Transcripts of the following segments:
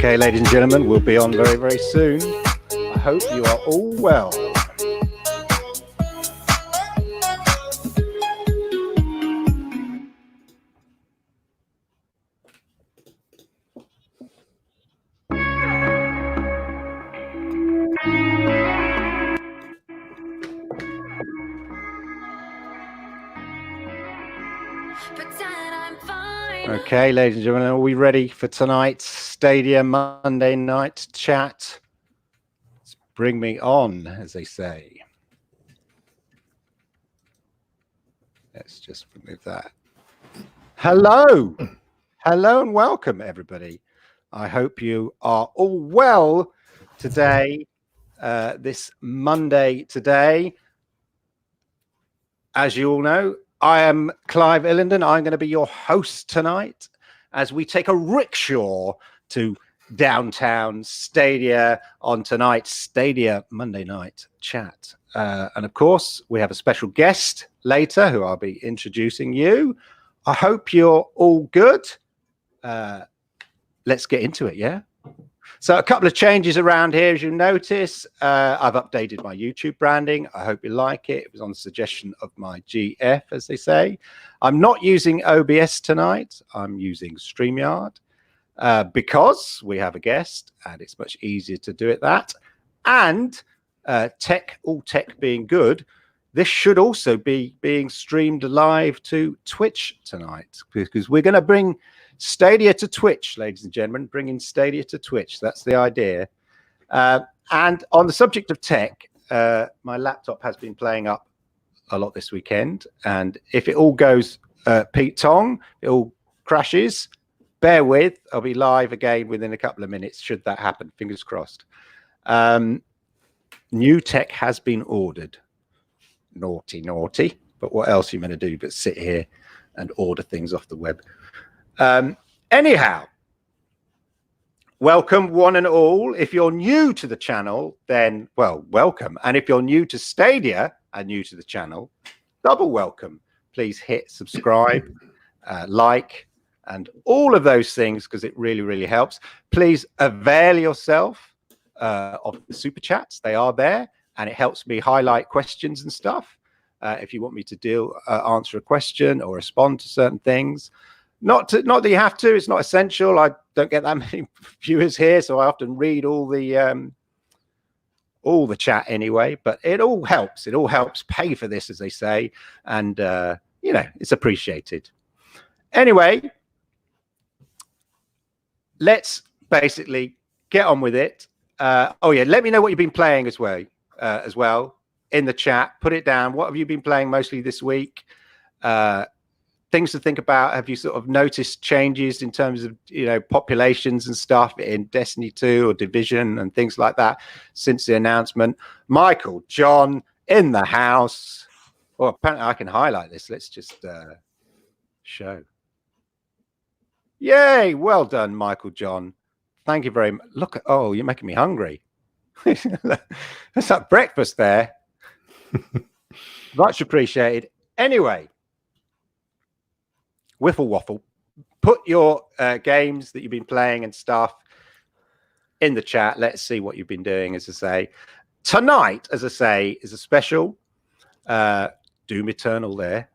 Okay, ladies and gentlemen, we'll be on very, very soon. I hope you are all well. Okay, ladies and gentlemen, are we ready for tonight's Stadia Monday night chat? Let's bring me on, as they say. Let's just remove that. Hello. Hello and welcome, everybody. I hope you are all well today, this Monday today. As you all know, I am Clive Illenden. I'm going to be your host tonight as we take a rickshaw to downtown Stadia on tonight's Stadia Monday night chat. And of course, we have a special guest later who I'll be introducing you. I hope you're all good. Let's get into it, yeah? So a couple of changes around here, as you notice. I've updated my YouTube branding. I hope you like it. It was on the suggestion of my GF, as they say. I'm not using OBS tonight. I'm using StreamYard because we have a guest and it's much easier to do it that. And all tech being good, this should also be being streamed live to Twitch tonight because we're going to bring Stadia to Twitch, ladies and gentlemen, bringing Stadia to Twitch. That's the idea. And on the subject of tech, my laptop has been playing up a lot this weekend. And if it all goes Pete Tong, it all crashes, bear with. I'll be live again within a couple of minutes, should that happen. Fingers crossed. New tech has been ordered. Naughty, naughty. But what else are you going to do but sit here and order things off the web? Anyhow, welcome one and all. If you're new to the channel, then, well, welcome. And if you're new to Stadia and new to the channel, double welcome. Please hit subscribe, like, and all of those things, because it really, really helps. Please avail yourself of the super chats. They are there, and it helps me highlight questions and stuff. If you want me to answer a question or respond to certain things. Not that you have to. It's not essential. I don't get that many viewers here, so I often read all the chat anyway. But it all helps. It all helps pay for this, as they say, and you know, it's appreciated. Anyway, let's basically get on with it. Oh yeah, let me know what you've been playing as well in the chat. Put it down. What have you been playing mostly this week? Things to think about. Have you sort of noticed changes in terms of, you know, populations and stuff in Destiny 2 or Division and things like that since the announcement? Michael, John in the house. Well, apparently I can highlight this. Let's just show. Yay! Well done, Michael, John. Thank you very much. Look at, oh, you're making me hungry. That's that breakfast there. Much appreciated. Anyway, Wiffle Waffle, put your games that you've been playing and stuff in the chat. Let's see what you've been doing. As I say, tonight, as I say, is a special Doom Eternal there.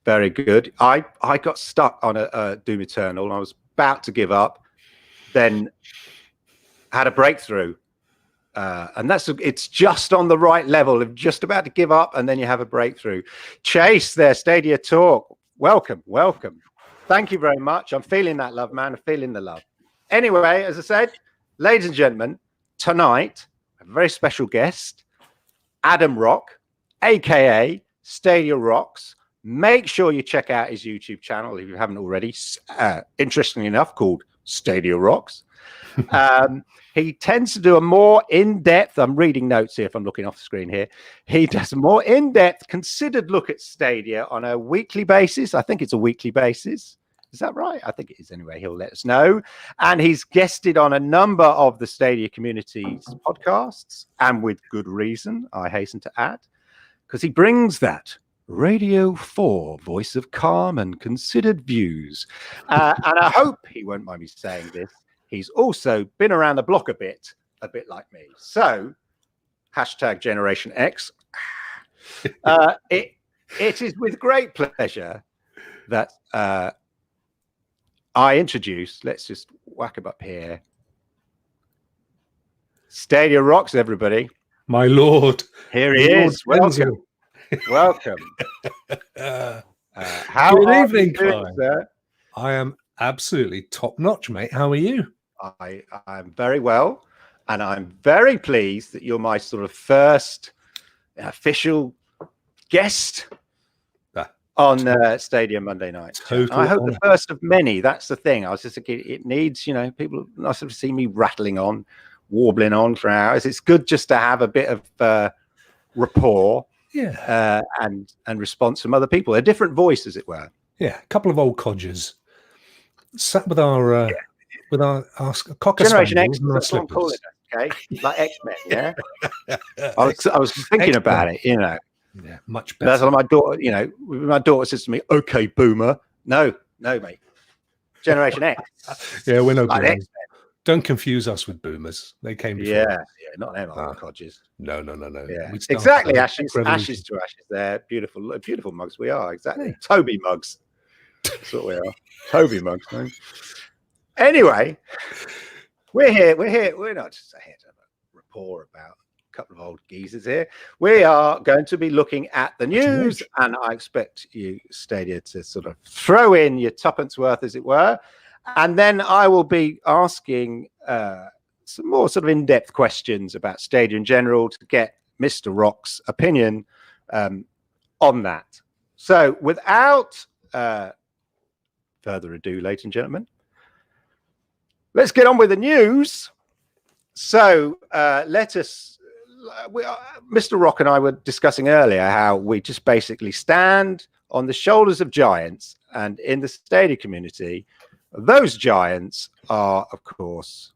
Very good. I got stuck on a Doom Eternal. I was about to give up, then had a breakthrough. And it's just on the right level of just about to give up, and then you have a breakthrough. Chase there, Stadia Talk. Welcome, welcome. Thank you very much. I'm feeling that love, man. I'm feeling the love. Anyway, as I said, ladies and gentlemen, tonight, a very special guest, Adam Rock, aka Stadia Rokks. Make sure you check out his YouTube channel if you haven't already. Interestingly enough, called Stadia Rokks. He tends to do a more in-depth, I'm reading notes here if I'm looking off the screen here. He does a more in-depth, considered look at Stadia on a weekly basis. I think it's a weekly basis. Is that right? I think it is anyway. He'll let us know. And he's guested on a number of the Stadia community's podcasts, and with good reason, I hasten to add, because he brings that Radio 4 voice of calm and considered views. And I hope he won't mind me saying this. He's also been around the block a bit like me. So, hashtag Generation X. It is with great pleasure that I introduce, let's just whack him up here, Stadia Rokks, everybody. My lord. Here he is. Welcome. Welcome. How Good evening, doing, sir? I am absolutely top notch, mate. How are you? I'm very well, and I'm very pleased that you're my sort of first official guest on Stadia Monday night. I hope the first of many. That's the thing. I was just thinking, it needs, you know, people not sort of see me rattling on, warbling on for hours. It's good just to have a bit of rapport, yeah, and response from other people. A different voice, as it were. Yeah, a couple of old codgers sat with our cocker Generation X. spaniels That's what I'm calling it. Okay, like X-Men. Yeah. I was thinking about it. You know. Yeah, much better. That's what my daughter. You know, my daughter says to me, "Okay, boomer." No, mate. Generation X. Yeah, we're no like boomers. Don't confuse us with boomers. They came before. Yeah, not them old codgers. No. Yeah, exactly. Ashes to ashes. There, beautiful mugs. We are exactly Toby mugs. That's what we are. Toby mugs. Man. Anyway, we're here. We're not just here to have a rapport about a couple of old geezers here. We are going to be looking at the news, and I expect you, Stadia, to sort of throw in your tuppence worth, as it were. And then I will be asking some more sort of in-depth questions about Stadia in general to get Mr. Rock's opinion on that. So without further ado, ladies and gentlemen, let's get on with the news. So Mr. Rock and I were discussing earlier how we just basically stand on the shoulders of giants, and in the Stadia community, those giants are, of course,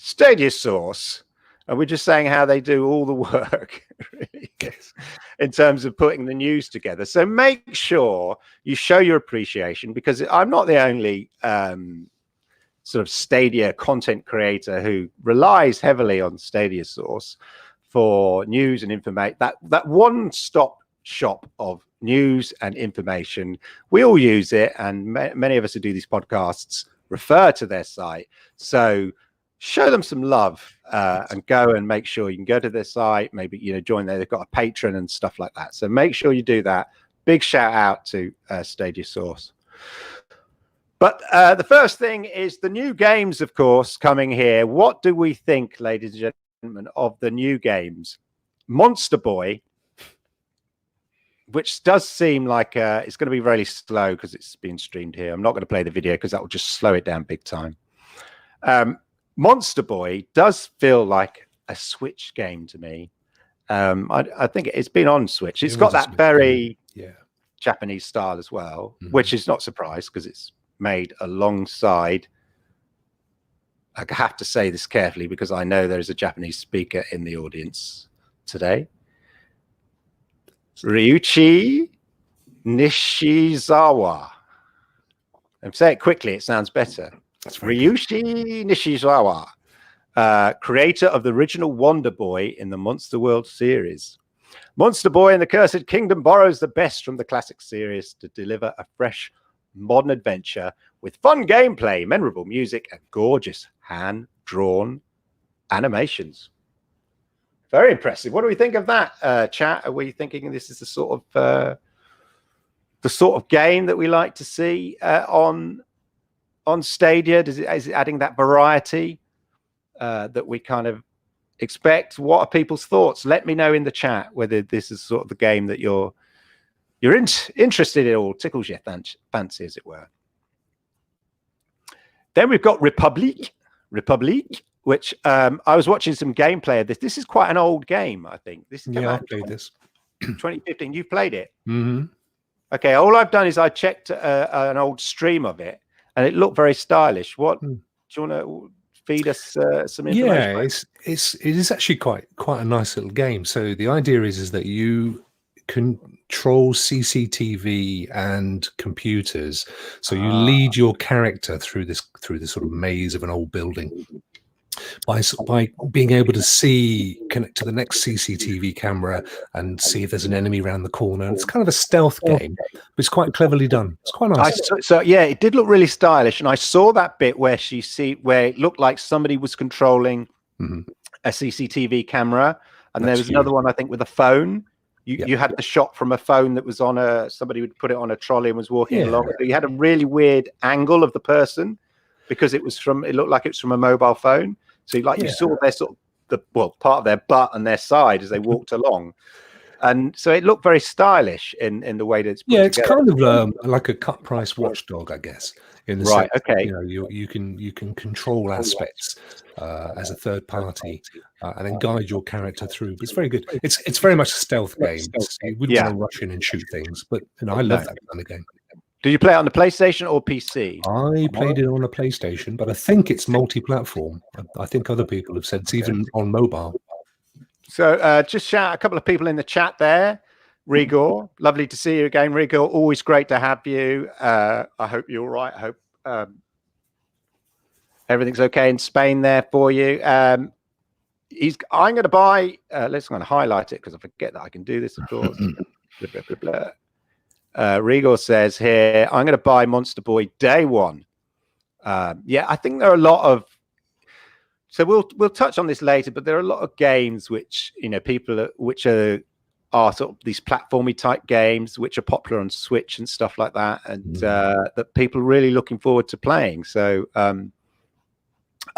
Stadia Source, and we're just saying how they do all the work really, in terms of putting the news together. So make sure you show your appreciation, because I'm not the only sort of Stadia content creator who relies heavily on Stadia Source for news and information. That one-stop shop of news and information. We all use it, and many of us who do these podcasts refer to their site. So show them some love and go and make sure you can go to their site, maybe, you know, join there. They've got a patron and stuff like that. So make sure you do that. Big shout out to Stadia Source. But the first thing is the new games, of course, coming here. What do we think, ladies and gentlemen, of the new games? Monster Boy, which does seem like it's going to be really slow because it's being streamed here. I'm not going to play the video because that will just slow it down big time. Monster Boy does feel like a Switch game to me. I think it's been on Switch. It's got that very Japanese style as well, which is not surprised because it's made alongside, I have to say this carefully because I know there's a Japanese speaker in the audience today, Ryuichi Nishizawa. And say it quickly, it sounds better. Ryuichi Nishizawa, creator of the original Wonder Boy in the Monster World series. Monster Boy and the Cursed Kingdom borrows the best from the classic series to deliver a fresh, modern adventure with fun gameplay, memorable music, and gorgeous hand-drawn animations. Very impressive. What do we think of that, chat? Are we thinking this is the sort of game that we like to see on Stadia? Is it adding that variety that we kind of expect? What are people's thoughts? Let me know in the chat whether this is sort of the game that you're interested in or tickles your fancy, as it were. Then we've got Republic, which I was watching some gameplay of this. This is quite an old game, I think. This I played this. 2015. You've played it? Mm-hmm. Okay, all I've done is I checked an old stream of it, and it looked very stylish. What do you want to feed us some information? Yeah, it is actually quite a nice little game. So the idea is that you control CCTV and computers. So you lead your character through this sort of maze of an old building by being able to connect to the next CCTV camera and see if there's an enemy around the corner. It's kind of a stealth game, but it's quite cleverly done. It's quite nice. So yeah, it did look really stylish, and I saw that bit where where it looked like somebody was controlling a CCTV camera, and there was another one, I think, with a phone. You had the shot from a phone that was on somebody would put it on a trolley and was walking along. So you had a really weird angle of the person because it looked like it was from a mobile phone. So you saw their sort of part of their butt and their side as they walked along. And so it looked very stylish in the way that it's put it's together. kind of like a cut price watchdog, I guess. In the right, sense, okay. You can control aspects as a third party and then guide your character through. But it's very good. It's very much a stealth game. You wouldn't want to rush in and shoot things, but I love that kind of game. Did you play it on the PlayStation or PC? I played it on a PlayStation, but I think it's multi-platform. I think other people have said it's even on mobile. So just shout a couple of people in the chat there. Rigor, lovely to see you again, Rigor. Always great to have you. I hope you're all right. I hope everything's okay in Spain there for you. I'm going to buy. I'm going to highlight it because I forget that I can do this, of course. Blah, blah, blah, blah. Rigor says here, I'm going to buy Monster Boy day one. Yeah, I think there are a lot of. So we'll touch on this later, but there are a lot of games which which are sort of these platformy type games which are popular on Switch and stuff like that, and that people are really looking forward to playing. So I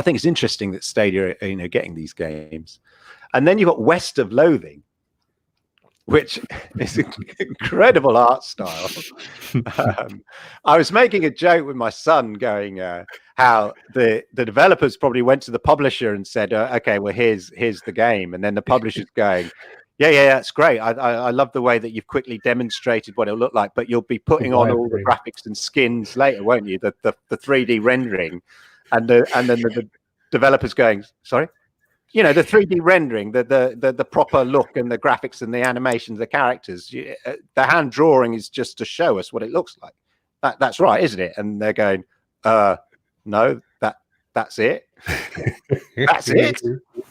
think it's interesting that Stadia are getting these games. And then you've got West of Loathing, which is an incredible art style. I was making a joke with my son going how the developers probably went to the publisher and said, okay, well, here's the game. And then the publisher's going, yeah, that's great. I love the way that you've quickly demonstrated what it'll look like, but you'll be putting on all the graphics and skins later, won't you? The 3D rendering. And then developers going, sorry, you know, the 3D rendering, the proper look and the graphics and the animations, the characters, the hand drawing is just to show us what it looks like. That's right, isn't it? And they're going, no, that's it. That's it.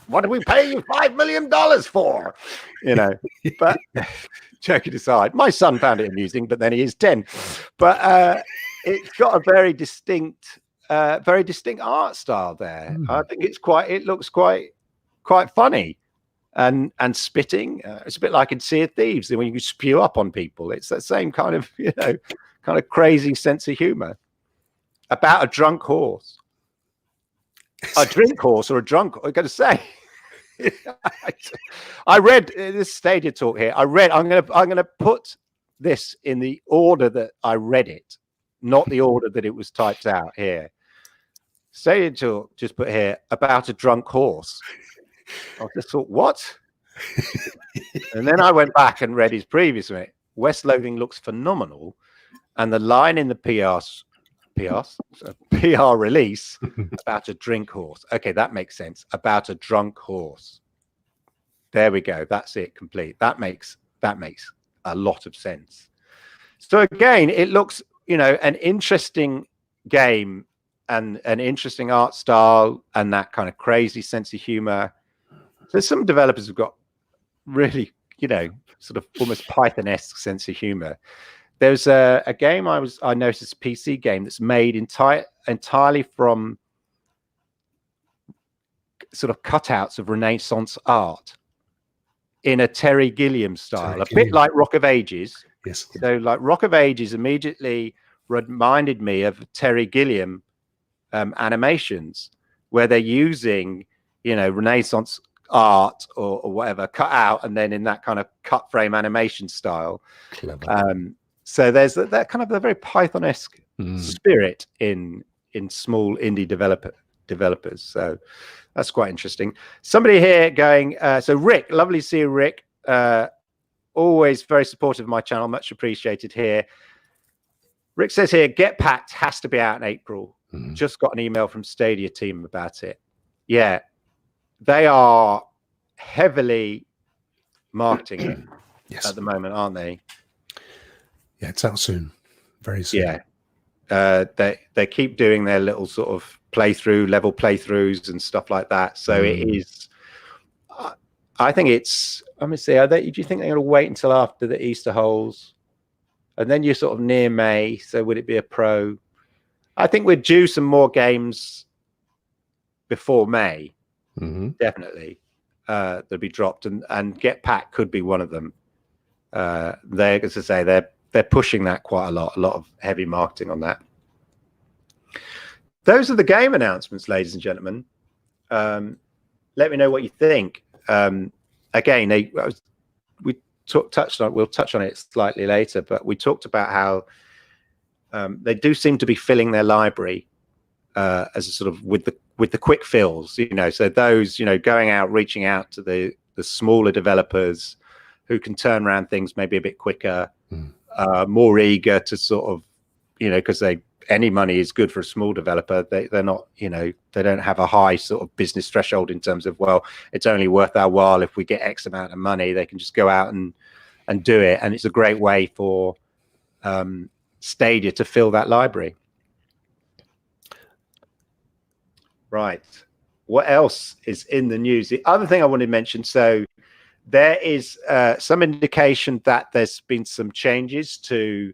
What did we pay you $5 million for? You know, but joking aside, my son found it amusing, but then he is 10. But it's got a very distinct art style there. I think it looks quite funny, and spitting. It's a bit like in Sea of Thieves when you spew up on people. It's that same kind of, you know, kind of crazy sense of humor about a drunk horse. A drink horse or a drunk, I'm going to say. I read this Stadia talk here. I'm going to put this in the order that I read it, not the order that it was typed out here. Stadia talk just put here about a drunk horse. I just thought, what? And then I went back and read his previous one. West Loathing looks phenomenal, and the line in the PR release about a drink horse. Okay, that makes sense. About a drunk horse. There we go. That's it. Complete. That makes a lot of sense. So again, it looks, you know, an interesting game and an interesting art style and that kind of crazy sense of humor. So some developers have got really, you know, sort of almost Python-esque sense of humor. There's a game I noticed, a PC game that's made entirely from sort of cutouts of Renaissance art in a Terry Gilliam style, bit like Rock of Ages. Yes. So like Rock of Ages immediately reminded me of Terry Gilliam animations, where they're using, you know, Renaissance art or whatever cut out, and then in that kind of cut frame animation style. Clever. So there's that kind of a very Python-esque spirit in small indie developers. So that's quite interesting. Somebody here going, so Rick, lovely to see you, Rick. Always very supportive of my channel, much appreciated here. Rick says here, Get Packed has to be out in April. Just got an email from Stadia team about it. Yeah, they are heavily marketing it yes. at the moment, aren't they? Yeah, it's out soon, very soon. Yeah, they keep doing their little sort of level playthroughs and stuff like that. So it is. I think it's. Let me see. Do you think they're going to wait until after the Easter holes, and then you're sort of near May? So would it be a pro? I think we're due some more games before May. Definitely, that'll be dropped, and Get Packed could be one of them. They, as I say, they're pushing that quite a lot of heavy marketing on that. Those are the game announcements, ladies and gentlemen. Let me know what you think. Again, we'll touch on it slightly later, but we talked about how they do seem to be filling their library as a sort of with the quick fills, you know. So those, you know, going out, reaching out to the smaller developers who can turn around things maybe a bit quicker, more eager to sort of, you know, because any money is good for a small developer. They're not, you know, they don't have a high sort of business threshold in terms of, well, it's only worth our while if we get X amount of money. They can just go out and do it, and it's a great way for Stadia to fill that library. Right. What else is in the news? The other thing I wanted to mention, so there is some indication that there's been some changes to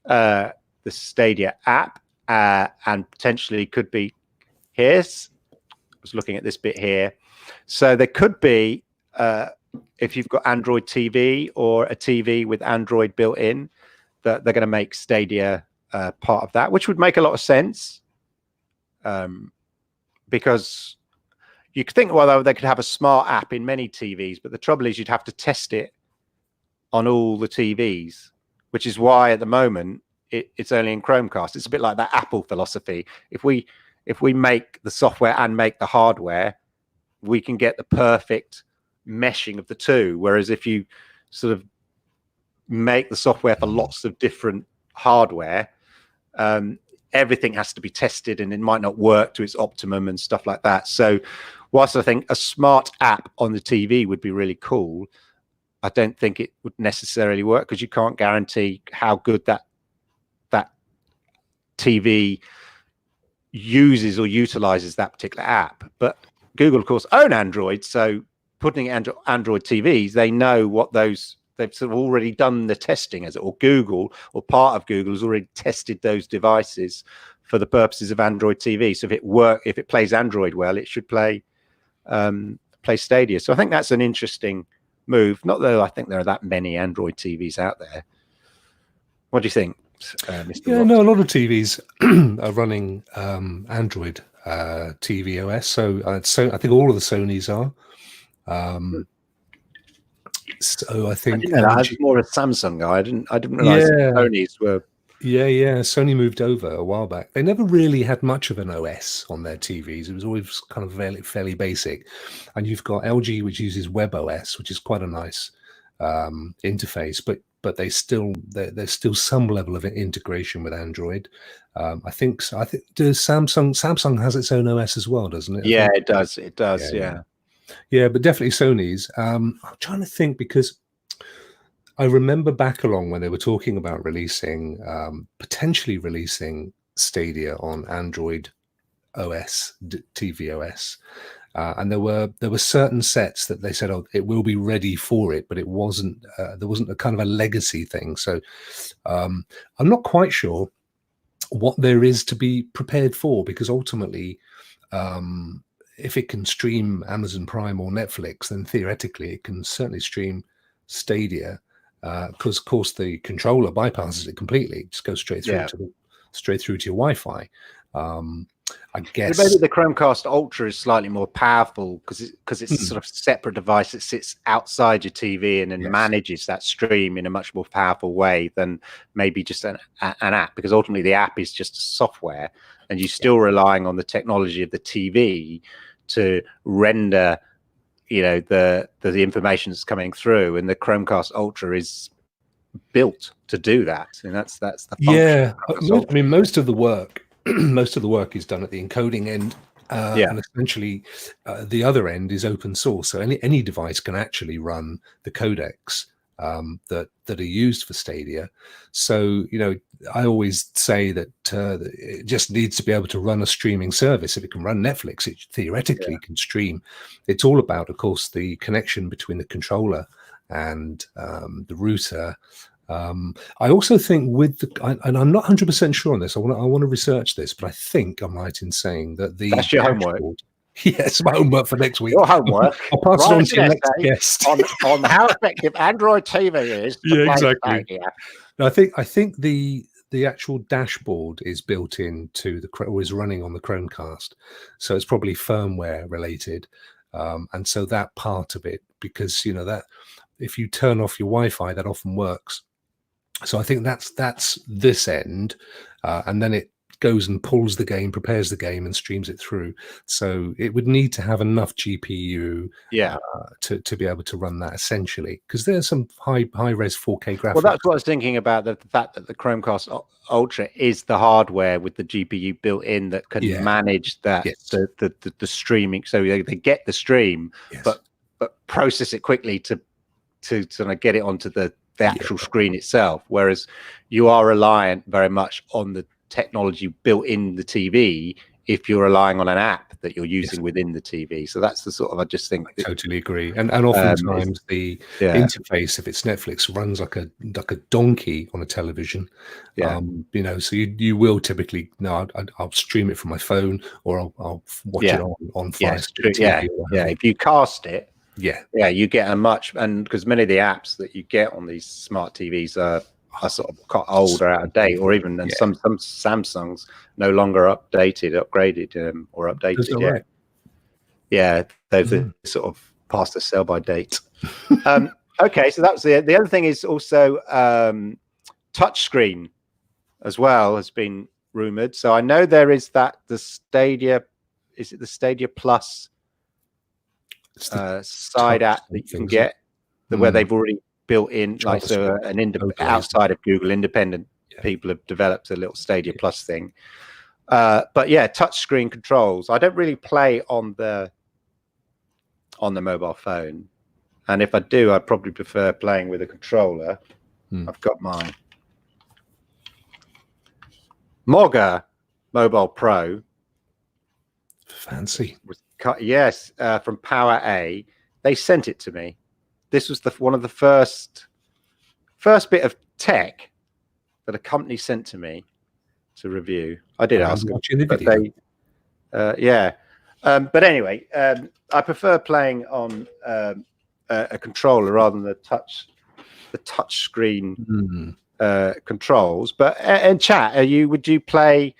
the Stadia app, and potentially could be here. I was looking at this bit here. So there could be, if you've got Android TV or a TV with Android built in, that they're going to make Stadia part of that, which would make a lot of sense. Because you could think, well, they could have a smart app in many TVs, but the trouble is you'd have to test it on all the TVs, which is why at the moment it's only in Chromecast. It's a bit like that Apple philosophy. If we make the software and make the hardware, we can get the perfect meshing of the two. Whereas if you sort of make the software for lots of different hardware, everything has to be tested, and it might not work to its optimum and stuff like that. So whilst I think a smart app on the TV would be really cool, I don't think it would necessarily work, because you can't guarantee how good that TV uses or utilizes that particular app. But Google, of course, own Android, so putting Android TVs, they know what those, they've sort of already done the testing, as it, or Google, or part of Google has already tested those devices for the purposes of Android TV. So if it plays Android well, it should play Stadia. So I think that's an interesting move. Not that I think there are that many Android TVs out there. What do you think, Mr. Yeah, Rokks? no, a lot of TVs are running Android TV OS. So I think all of the Sonys are. So I think I was more a Samsung guy. I didn't realize Sony's were. Yeah. Sony moved over a while back. They never really had much of an OS on their TVs. It was always kind of fairly basic. And you've got LG, which uses WebOS, which is quite a nice interface, but there's still some level of integration with Android. I think does Samsung has its own OS as well, doesn't it? Yeah, it does. It does. Yeah, but definitely Sony's. I'm trying to think, because I remember back along when they were talking about potentially releasing Stadia on Android OS, TV OS. And there were certain sets that they said, oh, it will be ready for it, but it wasn't. There wasn't a kind of a legacy thing. So I'm not quite sure what there is to be prepared for, because ultimately, if it can stream Amazon Prime or Netflix, then theoretically it can certainly stream Stadia, because of course the controller bypasses it completely. It just goes straight through to your Wi-Fi. I guess maybe the Chromecast Ultra is slightly more powerful, because it's a sort of separate device that sits outside your TV and then manages that stream in a much more powerful way than maybe just an app, because ultimately the app is just software, and you're still relying on the technology of the TV to render, the information that's coming through, and the Chromecast Ultra is built to do that, and that's the function. Yeah, I mean, most of the work is done at the encoding end, and essentially the other end is open source, so any device can actually run the codecs that are used for Stadia. So I always say that it just needs to be able to run a streaming service. If it can run Netflix, it theoretically can stream. It's all about, of course, the connection between the controller and the router. I also think and I'm not 100% sure on this. I want to research this, but I think I'm right in saying that that's your homework. Yes, my homework for next week. Your homework. I'll pass it on to your next guest on how effective Android TV is. Yeah, exactly. I think the actual dashboard is built into or is running on the Chromecast, so it's probably firmware related, and so that part of it, because that if you turn off your Wi-Fi, that often works. So I think that's this end, and then it goes and pulls the game, prepares the game, and streams it through. So it would need to have enough GPU, to be able to run that, essentially, because there's some high res 4K graphics. Well, that's what I was thinking about, the fact that the Chromecast Ultra is the hardware with the GPU built in that can manage that the streaming. So they get the stream, but process it quickly to sort of get it onto the actual screen itself, whereas you are reliant very much on the technology built in the TV if you're relying on an app that you're using within the TV. So that's the sort of, I just think I totally agree. And oftentimes the interface, if it's Netflix, runs like a donkey on a television. So you will typically, I'll stream it from my phone, or I'll watch it on Fire Stick TV. If you cast it, you get a and because many of the apps that you get on these smart TVs are sort of old or out of date, or even some Samsungs no longer upgraded or updated. They've sort of passed the sell by date. Okay, so that's the other thing is also touchscreen as well has been rumored. So I know there is the Stadia, is it the Stadia Plus side app that you can get, where they've already built in, like, so outside of Google, independent people have developed a little Stadia Plus thing. But yeah, touchscreen controls. I don't really play on the mobile phone, and if I do, I probably prefer playing with a controller. I've got my Mogger Mobile Pro. Fancy. Yes, from Power A. They sent it to me. This was one of the first bit of tech that a company sent to me to review. I did ask them, but they, yeah. But anyway, I prefer playing on a controller rather than the touch screen controls. But in chat, would you play?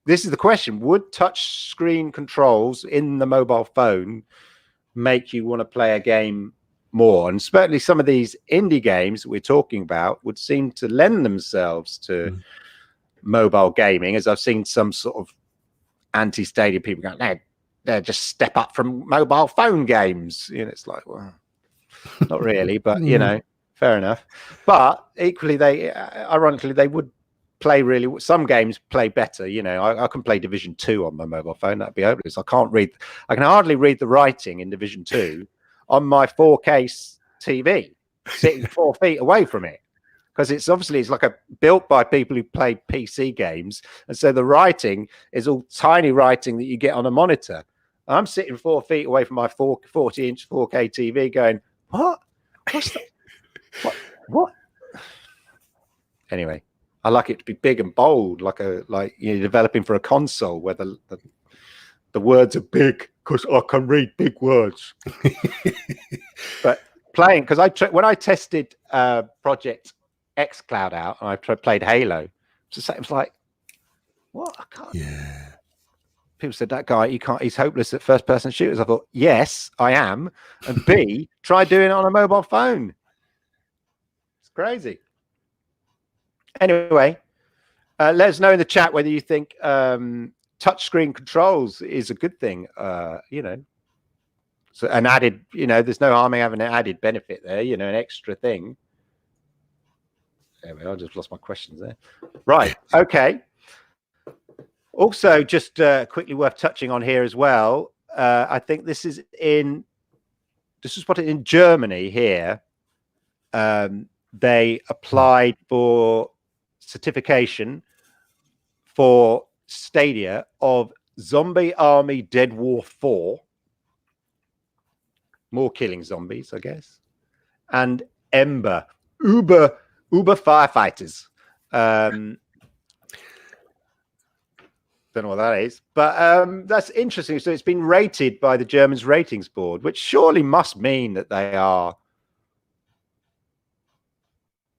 This is the question: would touch screen controls in the mobile phone make you want to play a game more? And certainly some of these indie games that we're talking about would seem to lend themselves to mobile gaming, as I've seen some sort of anti-Stadia people going, they're just step up from mobile phone games. You know, it's like, well, not really, but you know, fair enough. But equally, ironically, they would play really. Some games play better. You know, I can play Division 2 on my mobile phone. That'd be hopeless. I can hardly read the writing in Division 2 on my 4K TV, sitting 4 feet away from it, because it's like built by people who play PC games, and so the writing is all tiny writing that you get on a monitor. I'm sitting 4 feet away from my 40-inch 4K TV, going, what? What's that? What? Anyway, I like it to be big and bold, like you're developing for a console where the words are big, because I can read big words. But playing, because when I tested Project xCloud out and I played Halo, it was like, what? I can't. Yeah. People said that guy, he's hopeless at first-person shooters. I thought, yes, I am. And B, try doing it on a mobile phone. It's crazy. Anyway, let us know in the chat whether you think touchscreen controls is a good thing. You know, so an added, you know, there's no harm in having an added benefit there. You know, an extra thing. Anyway, I just lost my questions there. Right. Okay. Also, just quickly worth touching on here as well. I think this is spotted in Germany here. They applied for certification for Stadia of Zombie Army Dead War 4. More killing zombies, I guess. And Ember, Uber Firefighters. Don't know what that is, but that's interesting. So it's been rated by the Germans ratings board, which surely must mean that they are.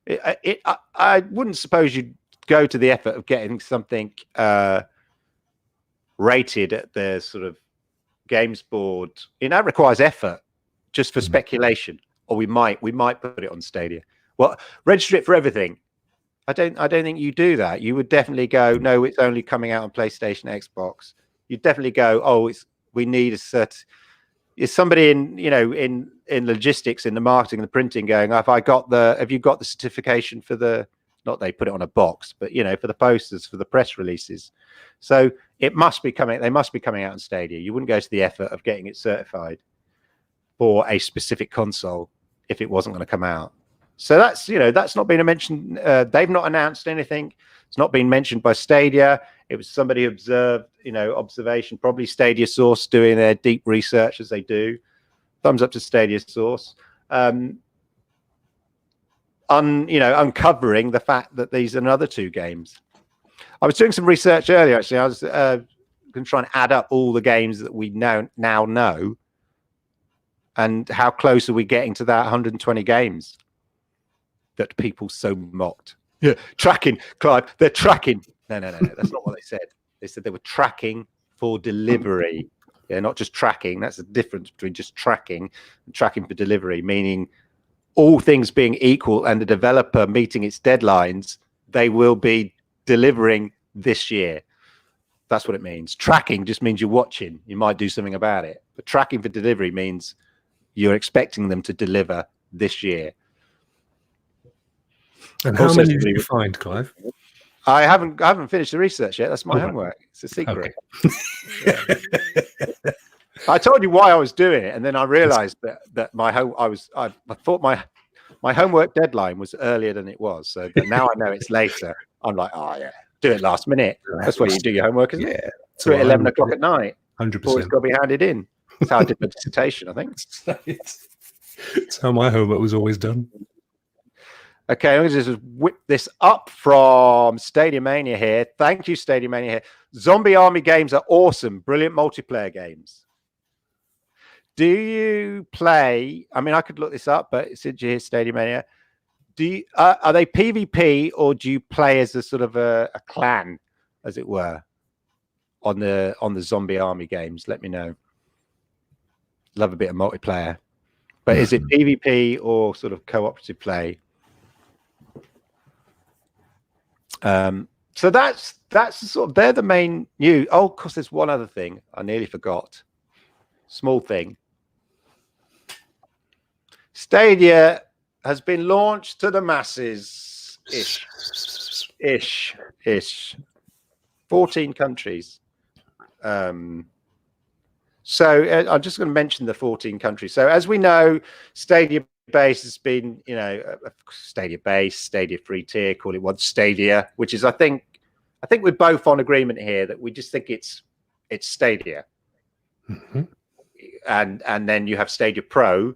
I wouldn't suppose you'd go to the effort of getting something rated at the sort of games board. You know, it requires effort just for speculation. Or we might put it on Stadia. Well, register it for everything. I don't think you do that. You would definitely go, no, it's only coming out on PlayStation, Xbox. You'd definitely go, oh, we need a certain. Is somebody in logistics, in the marketing, the printing, going, have you got the certification for the, not they put it on a box, but for the posters, for the press releases. So it must be coming. They must be coming out on Stadia. You wouldn't go to the effort of getting it certified for a specific console if it wasn't going to come out. So that's not been mentioned. They've not announced anything. It's not been mentioned by Stadia. It was somebody observed, observation, probably Stadia Source doing their deep research as they do. Thumbs up to Stadia Source. Uncovering the fact that these are another two games. I was doing some research earlier, actually. I was going to try and add up all the games that we now know, and how close are we getting to that 120 games that people so mocked. Yeah, tracking, Clive. They're tracking. No. That's not what they said. They said they were tracking for delivery. Yeah, not just tracking. That's the difference between just tracking and tracking for delivery, meaning all things being equal and the developer meeting its deadlines, they will be delivering this year. That's what it means. Tracking just means you're watching. You might do something about it. But tracking for delivery means you're expecting them to deliver this year. And how many did you find, Clive? I haven't finished the research yet. That's my homework. It's a secret. Okay. I told you why I was doing it, and then I realized that I thought my homework deadline was earlier than it was. So now I know it's later. I'm like, oh yeah, do it last minute. That's why you do your homework, isn't it? Do it at 11 o'clock at night. 100%. It's got to be handed in. That's how I did my dissertation, I think. It's how my homework was always done. Okay, I'm going to just whip this up from Stadia Mania here. Thank you, Stadia Mania here. Zombie Army games are awesome. Brilliant multiplayer games. Do you play? I mean, I could look this up, but since you're here, Stadia Mania, are they PvP or do you play as a sort of a clan, as it were, on the Zombie Army games? Let me know. Love a bit of multiplayer, but is it PvP or sort of cooperative play? So that's sort of, they're the main news. Oh, of course, there's one other thing I nearly forgot. Small thing. Stadia has been launched to the masses. Ish. 14 countries. So I'm just going to mention the 14 countries. So as we know, Stadia Base has been, Stadia Base, Stadia free tier, call it what, Stadia, which is, I think we're both on agreement here that we just think it's Stadia. Mm-hmm. And then you have Stadia Pro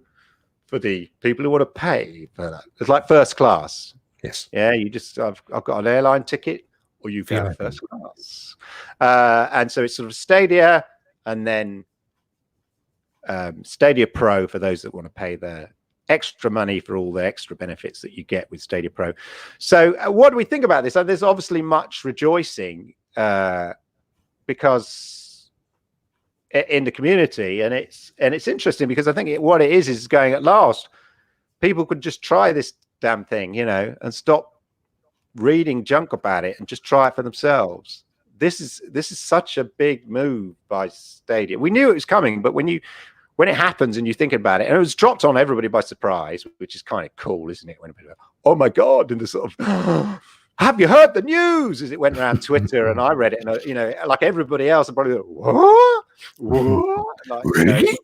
for the people who want to pay for that. It's like first class. Yes. Yeah, I've got an airline ticket, or you can have first class. And so it's sort of Stadia, and then Stadia Pro for those that want to pay the extra money for all the extra benefits that you get with Stadia Pro. So what do we think about this? There's obviously much rejoicing because in the community, and it's interesting because I think what it is going at last. People could just try this damn thing, and stop reading junk about it and just try it for themselves. This is such a big move by Stadia. We knew it was coming, but when it happens and you think about it, and it was dropped on everybody by surprise, which is kind of cool, isn't it? When people go, oh my God, and the sort of, have you heard the news? As it went around Twitter, and I read it, and like everybody else, I'm probably like, what? Like, really?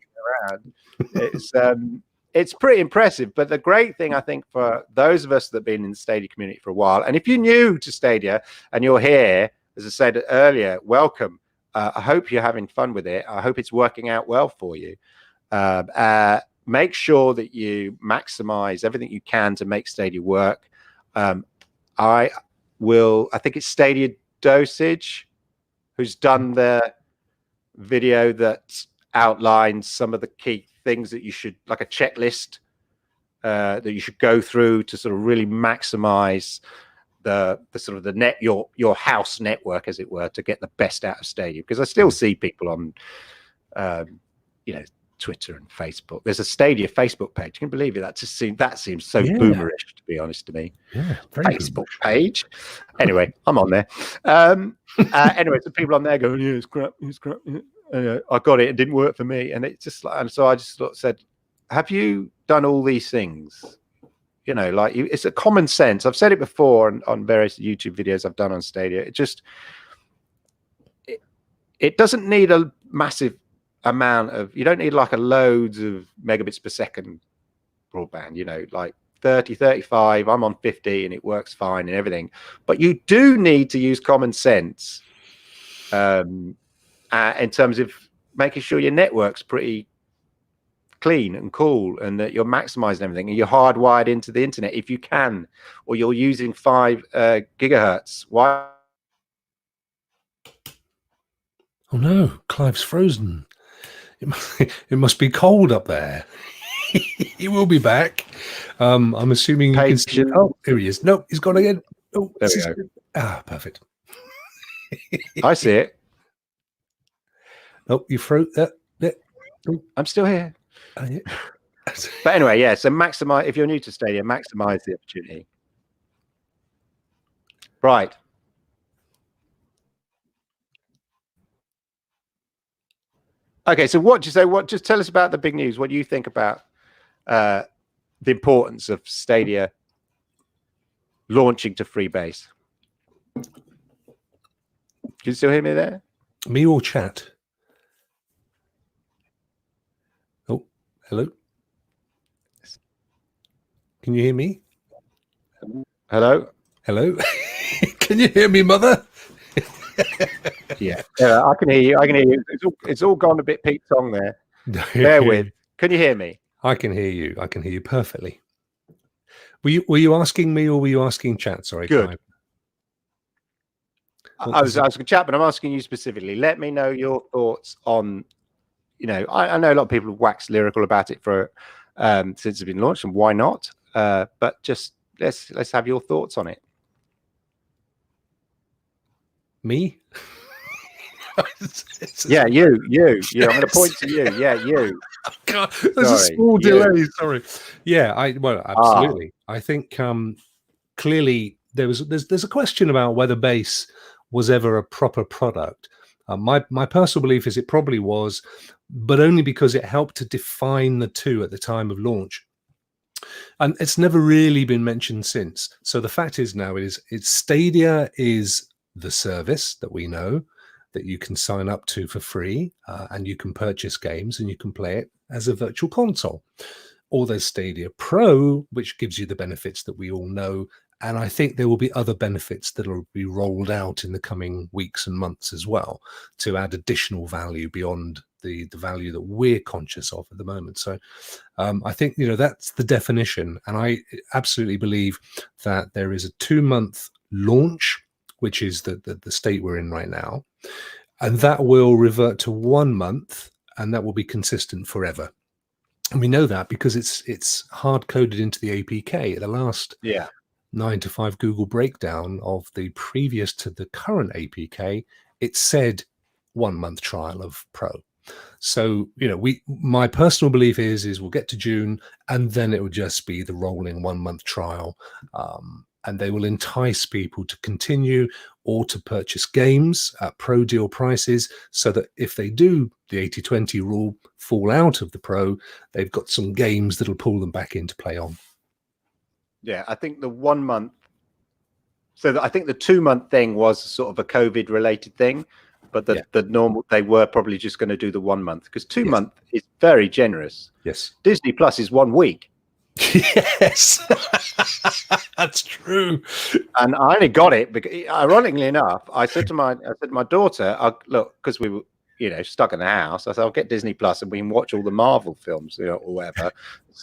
It's pretty impressive. But the great thing, I think, for those of us that have been in the Stadia community for a while, and if you're new to Stadia and you're here, as I said earlier, welcome. I hope you're having fun with it. I hope it's working out well for you. Make sure that you maximize everything you can to make Stadia work. I think it's Stadia Dosage who's done the video that outlines some of the key things that you should, like a checklist that you should go through to sort of really maximize the sort of the your house network, as it were, to get the best out of Stadia. Because I still see people on Twitter and Facebook. There's a Stadia Facebook page. You can believe it. That seems so boomerish, to be honest to me. Yeah, Facebook page. Anyway, I'm on there. Anyway, so people on there going, yeah, it's crap. I got it. It didn't work for me. And it's just like, and so I just said, have you done all these things? It's a common sense. I've said it before on various YouTube videos I've done on Stadia. It doesn't need a massive amount of, you don't need like a loads of megabits per second broadband, like 30, 35. I'm on 50 and it works fine and everything. But you do need to use common sense in terms of making sure your network's pretty clean and cool, and that you're maximizing everything, and you're hardwired into the internet if you can, or you're using 5 gigahertz. Why? Oh no, Clive's frozen. It must be cold up there. He will be back. I'm assuming you can see. Oh, here he is. No, he's gone again. Oh, there we go. Ah, perfect. I see it. Oh, you froze that. Oh. I'm still here. Yeah. But anyway, yeah. So maximize, if you're new to Stadia, maximize the opportunity. Right. Okay. So what do you say? Just tell us about the big news. What do you think about the importance of Stadia launching to free base. Can you still hear me there? Me or chat? Oh, hello. Can you hear me? Hello? Hello? Can you hear me, mother? Yeah, I can hear you. I can hear you. It's all gone a bit Pete Tong there. Bear with. Can you hear me? I can hear you. I can hear you perfectly. Were you asking me or were you asking chat? Sorry, Good. Clive. I was asking chat, but I'm asking you specifically. Let me know your thoughts on, I know a lot of people have waxed lyrical about it for since it's been launched, and why not? But just let's have your thoughts on it. Me? Yeah, you. I'm going to point to you. Yeah, you. God, there's a small delay. Sorry. Yeah, absolutely. I think clearly there's a question about whether base was ever a proper product. My personal belief is it probably was, but only because it helped to define the two at the time of launch. And it's never really been mentioned since. So the fact is now it's Stadia is the service that we know that you can sign up to for free, and you can purchase games and you can play it as a virtual console. Or there's Stadia Pro, which gives you the benefits that we all know. And I think there will be other benefits that will be rolled out in the coming weeks and months as well to add additional value beyond the value that we're conscious of at the moment. So I think, that's the definition. And I absolutely believe that there is a 2-month launch, which is the state we're in right now. And that will revert to 1 month, and that will be consistent forever. And we know that because it's hard coded into the APK. The last 9 to 5 Google breakdown of the previous to the current APK, it said 1 month trial of Pro. So, my personal belief is we'll get to June and then it will just be the rolling 1 month trial. And they will entice people to continue or to purchase games at Pro deal prices so that if they do the 80-20 rule fall out of the Pro, they've got some games that'll pull them back into play on. Yeah, I think the 1 month. So I think the 2 month thing was sort of a COVID related thing, but the normal, they were probably just going to do the 1 month because 2 month is very generous. Yes. Disney Plus is 1 week. Yes, that's true. And I only got it because, ironically enough, I said to my daughter, look, because we were, stuck in the house. I said, I'll get Disney Plus and we can watch all the Marvel films, or whatever,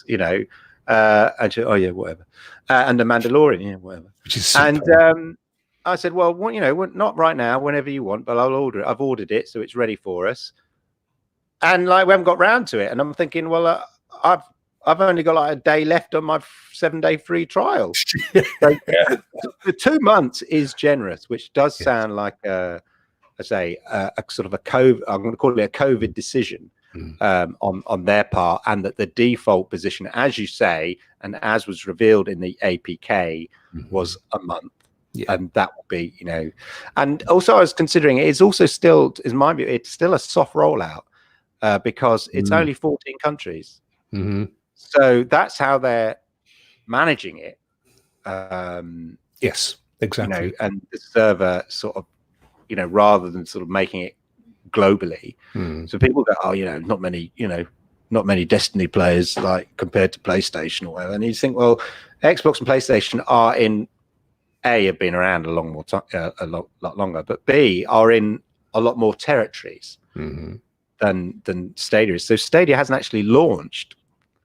and she, oh yeah, whatever, and the Mandalorian, whatever. Which is super. I said, well, not right now, whenever you want, but I'll order it. I've ordered it, so it's ready for us. And we haven't got round to it. And I'm thinking, well, I've only got a day left on my 7-day free trial. So the 2 months is generous, which does sound like a sort of a COVID. I'm going to call it a COVID decision on their part, and that the default position, as you say, and as was revealed in the APK, was a month. Yeah. And that will be, and also I was considering it's also still, in my view, it's still a soft rollout because it's only 14 countries. So that's how they're managing it. Yes, exactly. And the server sort of, rather than sort of making it globally. So people go, oh, not many Destiny players like compared to PlayStation or whatever. And you think, well, Xbox and PlayStation are in, A, have been around a lot longer, but B, are in a lot more territories than Stadia is. So Stadia hasn't actually launched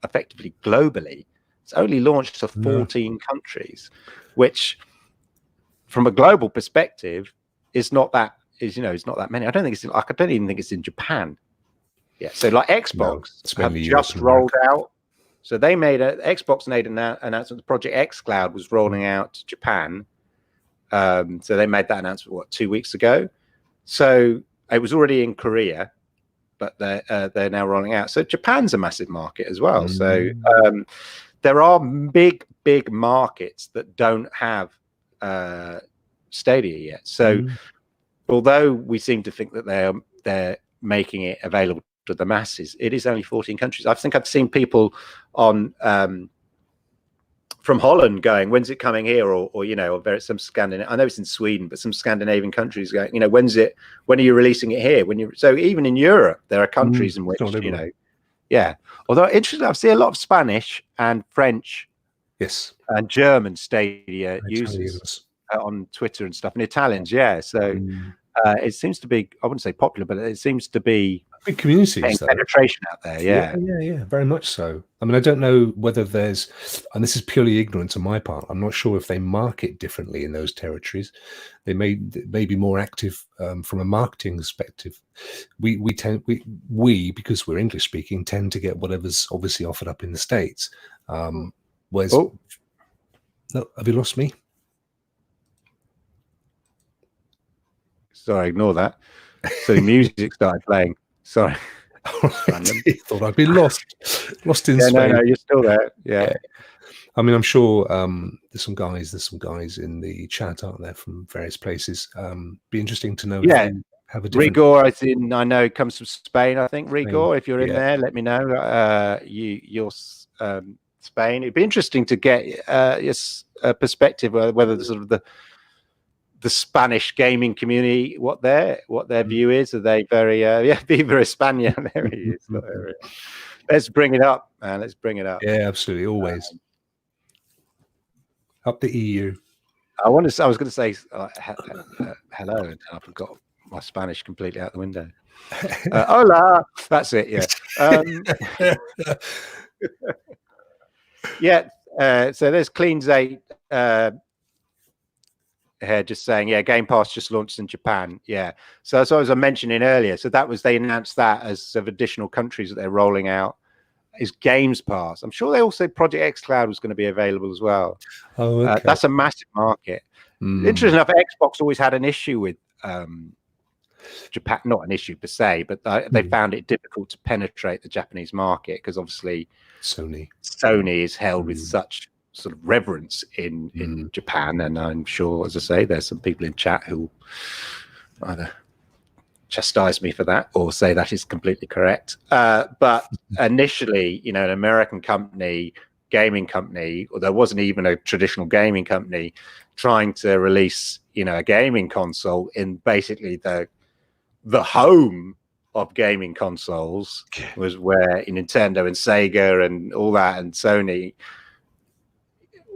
effectively globally. It's only launched to 14 countries, which from a global perspective is not that many. I don't even think it's in Japan. Yeah. So Xbox have just rolled out. So they Xbox made an announcement. Project X Cloud was rolling out to Japan. So they made that announcement 2 weeks ago. So it was already in Korea, but they're now rolling out. So Japan's a massive market as well. So there are big markets that don't have Stadia yet. So although we seem to think that they're making it available to the masses, it is only 14 countries. I think I've seen people on from Holland going, when's it coming here, or you know, or some Scandinavian, I know it's in Sweden, but some Scandinavian countries going, you know, when are you releasing it here? So even in Europe, there are countries in which, you know, yeah. Although interesting, I see a lot of Spanish and French, yes, and German Stadia users on Twitter and stuff, and Italians, yeah. So it seems to be, I wouldn't say popular, but it seems to be big communities, though. Penetration out there, yeah. Yeah, very much so. I mean, I don't know whether there's, and this is purely ignorance on my part, I'm not sure if they market differently in those territories. They may be more active from a marketing perspective. We because we're English speaking, tend to get whatever's obviously offered up in the States. Whereas, no, have you lost me? Sorry, ignore that. So the music started playing. Sorry. I thought I'd be lost in Spain. No, you're still there. Yeah. I mean, I'm sure there's some guys in the chat, aren't there, from various places. Be interesting to know. Yeah. If you have a different... Rigor, I know, comes from Spain. I think Rigor. If you're in there, let me know. You're Spain. It'd be interesting to get a perspective whether the sort of the Spanish gaming community, what their view is. Are they very Viva España? There he is. Let's bring it up, man. Let's bring it up. Yeah, absolutely, always up the EU. I was going to say hello, and I forgot my Spanish completely out the window. Hola, that's it. Yeah. Yeah. So there's Clean Zate here just saying, yeah, Game Pass just launched in Japan. Yeah. So as I was mentioning earlier, so they announced that as of additional countries that they're rolling out is Games Pass. I'm sure they also Project xCloud was going to be available as well. Oh, okay. That's a massive market. Interesting enough, Xbox always had an issue with Japan, not an issue per se, but they found it difficult to penetrate the Japanese market because obviously Sony is held with such sort of reverence in Japan, and I'm sure, as I say, there's some people in chat who either chastise me for that or say that is completely correct. But initially, you know, an American gaming company, or there wasn't even a traditional gaming company, trying to release, you know, a gaming console in basically the home of gaming consoles was where Nintendo and Sega and all that and Sony,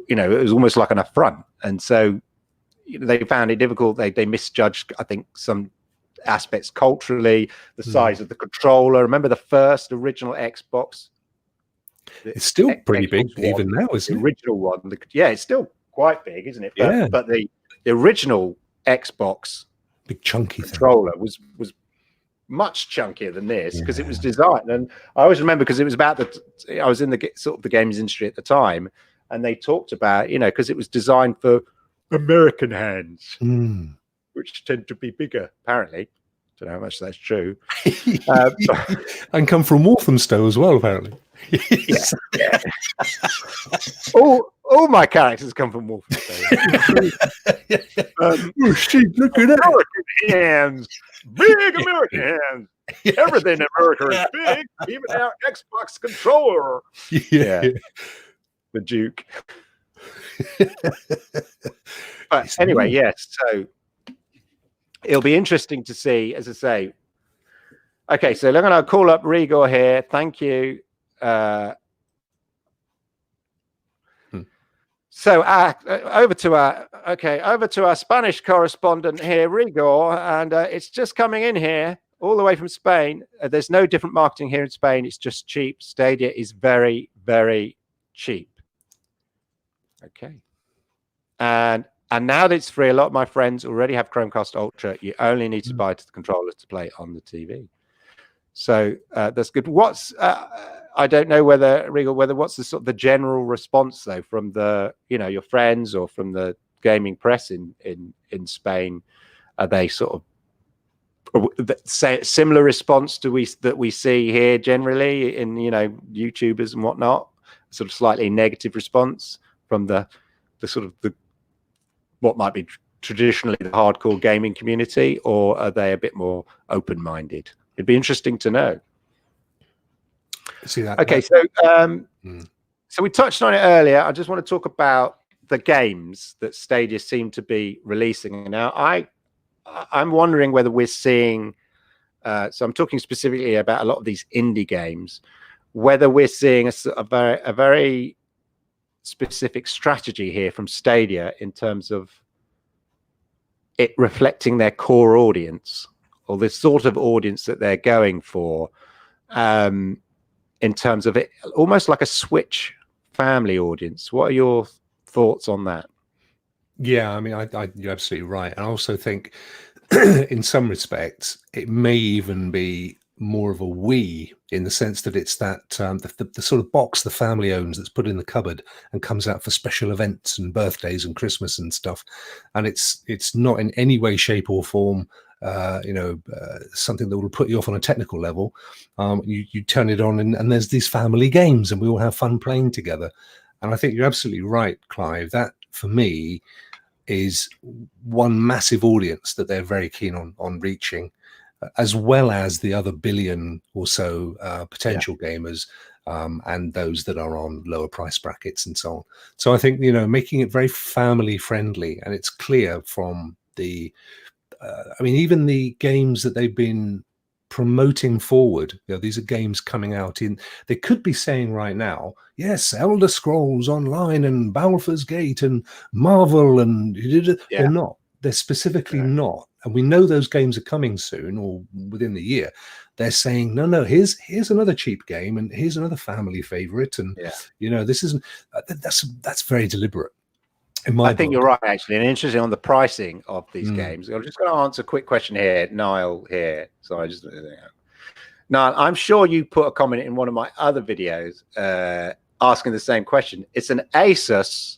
you know, it was almost like an affront. And so, you know, they found it difficult. They misjudged, I think, some aspects culturally, the size of the controller. Remember the first original Xbox? It's still pretty big even now, isn't it? The original one. Yeah, it's still quite big, isn't it? But the original Xbox big chunky controller was much chunkier than this because it was designed. And I always remember because it was about I was in the sort of the games industry at the time, and they talked about, you know, because it was designed for American hands, which tend to be bigger, apparently. Don't know how much that's true. And come from Walthamstow as well, apparently. Yeah. all my characters come from Walthamstow. Look at that. American hands. Big American hands. Everything in America is big, even our Xbox controller. Yeah. The Duke. But anyway, yes. So it'll be interesting to see, as I say. Okay, so I'm going to call up Rigor here. Thank you. So over to our Spanish correspondent here, Rigor, and it's just coming in here all the way from Spain. There's no different marketing here in Spain. It's just cheap. Stadia is very, very cheap. Okay. And now that it's free, a lot of my friends already have Chromecast Ultra. You only need to buy the controller to play it on the TV. So that's good. I don't know whether what's the sort of the general response though from the, you know, your friends or from the gaming press in Spain? Are they sort of say similar response that we see here generally in, you know, YouTubers and whatnot? Sort of slightly negative response from the sort of what might be traditionally the hardcore gaming community, or are they a bit more open-minded? It'd be interesting to know. See that? Okay, So we touched on it earlier. I just want to talk about the games that Stadia seem to be releasing now. I'm wondering whether we're seeing. So I'm talking specifically about a lot of these indie games, whether we're seeing a very specific strategy here from Stadia in terms of it reflecting their core audience or the sort of audience that they're going for, in terms of it, almost like a Switch family audience. What are your thoughts on that? Yeah, I mean, you're absolutely right. And I also think, in some respects, it may even be more of a Wii, in the sense that it's that the sort of box the family owns that's put in the cupboard and comes out for special events and birthdays and Christmas and stuff. And it's not in any way, shape, or form something that will put you off on a technical level. You turn it on and there's these family games and we all have fun playing together. And I think you're absolutely right, Clive. That, for me, is one massive audience that they're very keen on reaching, as well as the other billion or so potential gamers, and those that are on lower price brackets and so on. So I think, making it very family friendly, and it's clear from the, I mean, even the games that they've been promoting forward, these are games coming out in, they could be saying right now, yes, Elder Scrolls Online and Baldur's Gate and Marvel, and they're not. They're specifically not. And we know those games are coming soon or within the year. They're saying, no, here's another cheap game, and here's another family favorite, and this isn't. That's very deliberate. I think you're right, actually, and interesting on the pricing of these games. I'm just going to answer a quick question here, Niall here. So Niall, I'm sure you put a comment in one of my other videos asking the same question. It's an Asus,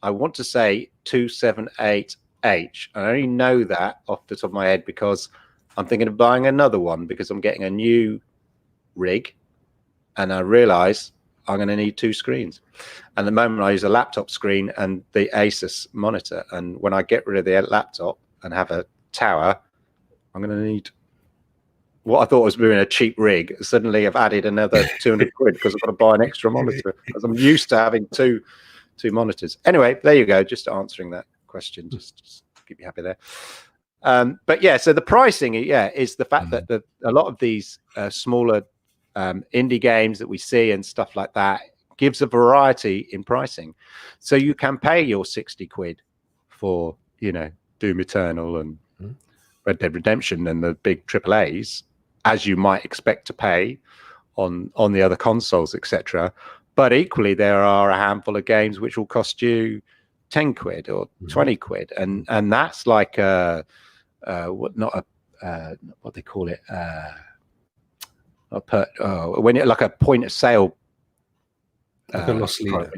I want to say 278H. I only know that off the top of my head because I'm thinking of buying another one because I'm getting a new rig, and I realize I'm going to need two screens. And the moment I use a laptop screen and the Asus monitor, and when I get rid of the laptop and have a tower, I'm going to need what I thought was being a cheap rig. Suddenly I've added another 200 quid because I've got to buy an extra monitor because I'm used to having two monitors. Anyway, there you go. Just answering that question. Just keep you happy there. But yeah, so the pricing, is the fact that a lot of these smaller indie games that we see and stuff like that gives a variety in pricing. So you can pay your 60 quid for, Doom Eternal and Red Dead Redemption and the big AAAs, as you might expect to pay on the other consoles, etc. But equally, there are a handful of games which will cost you 10 quid or 20 quid. And that's like what they call it, when it like a point of sale, like a loss leader,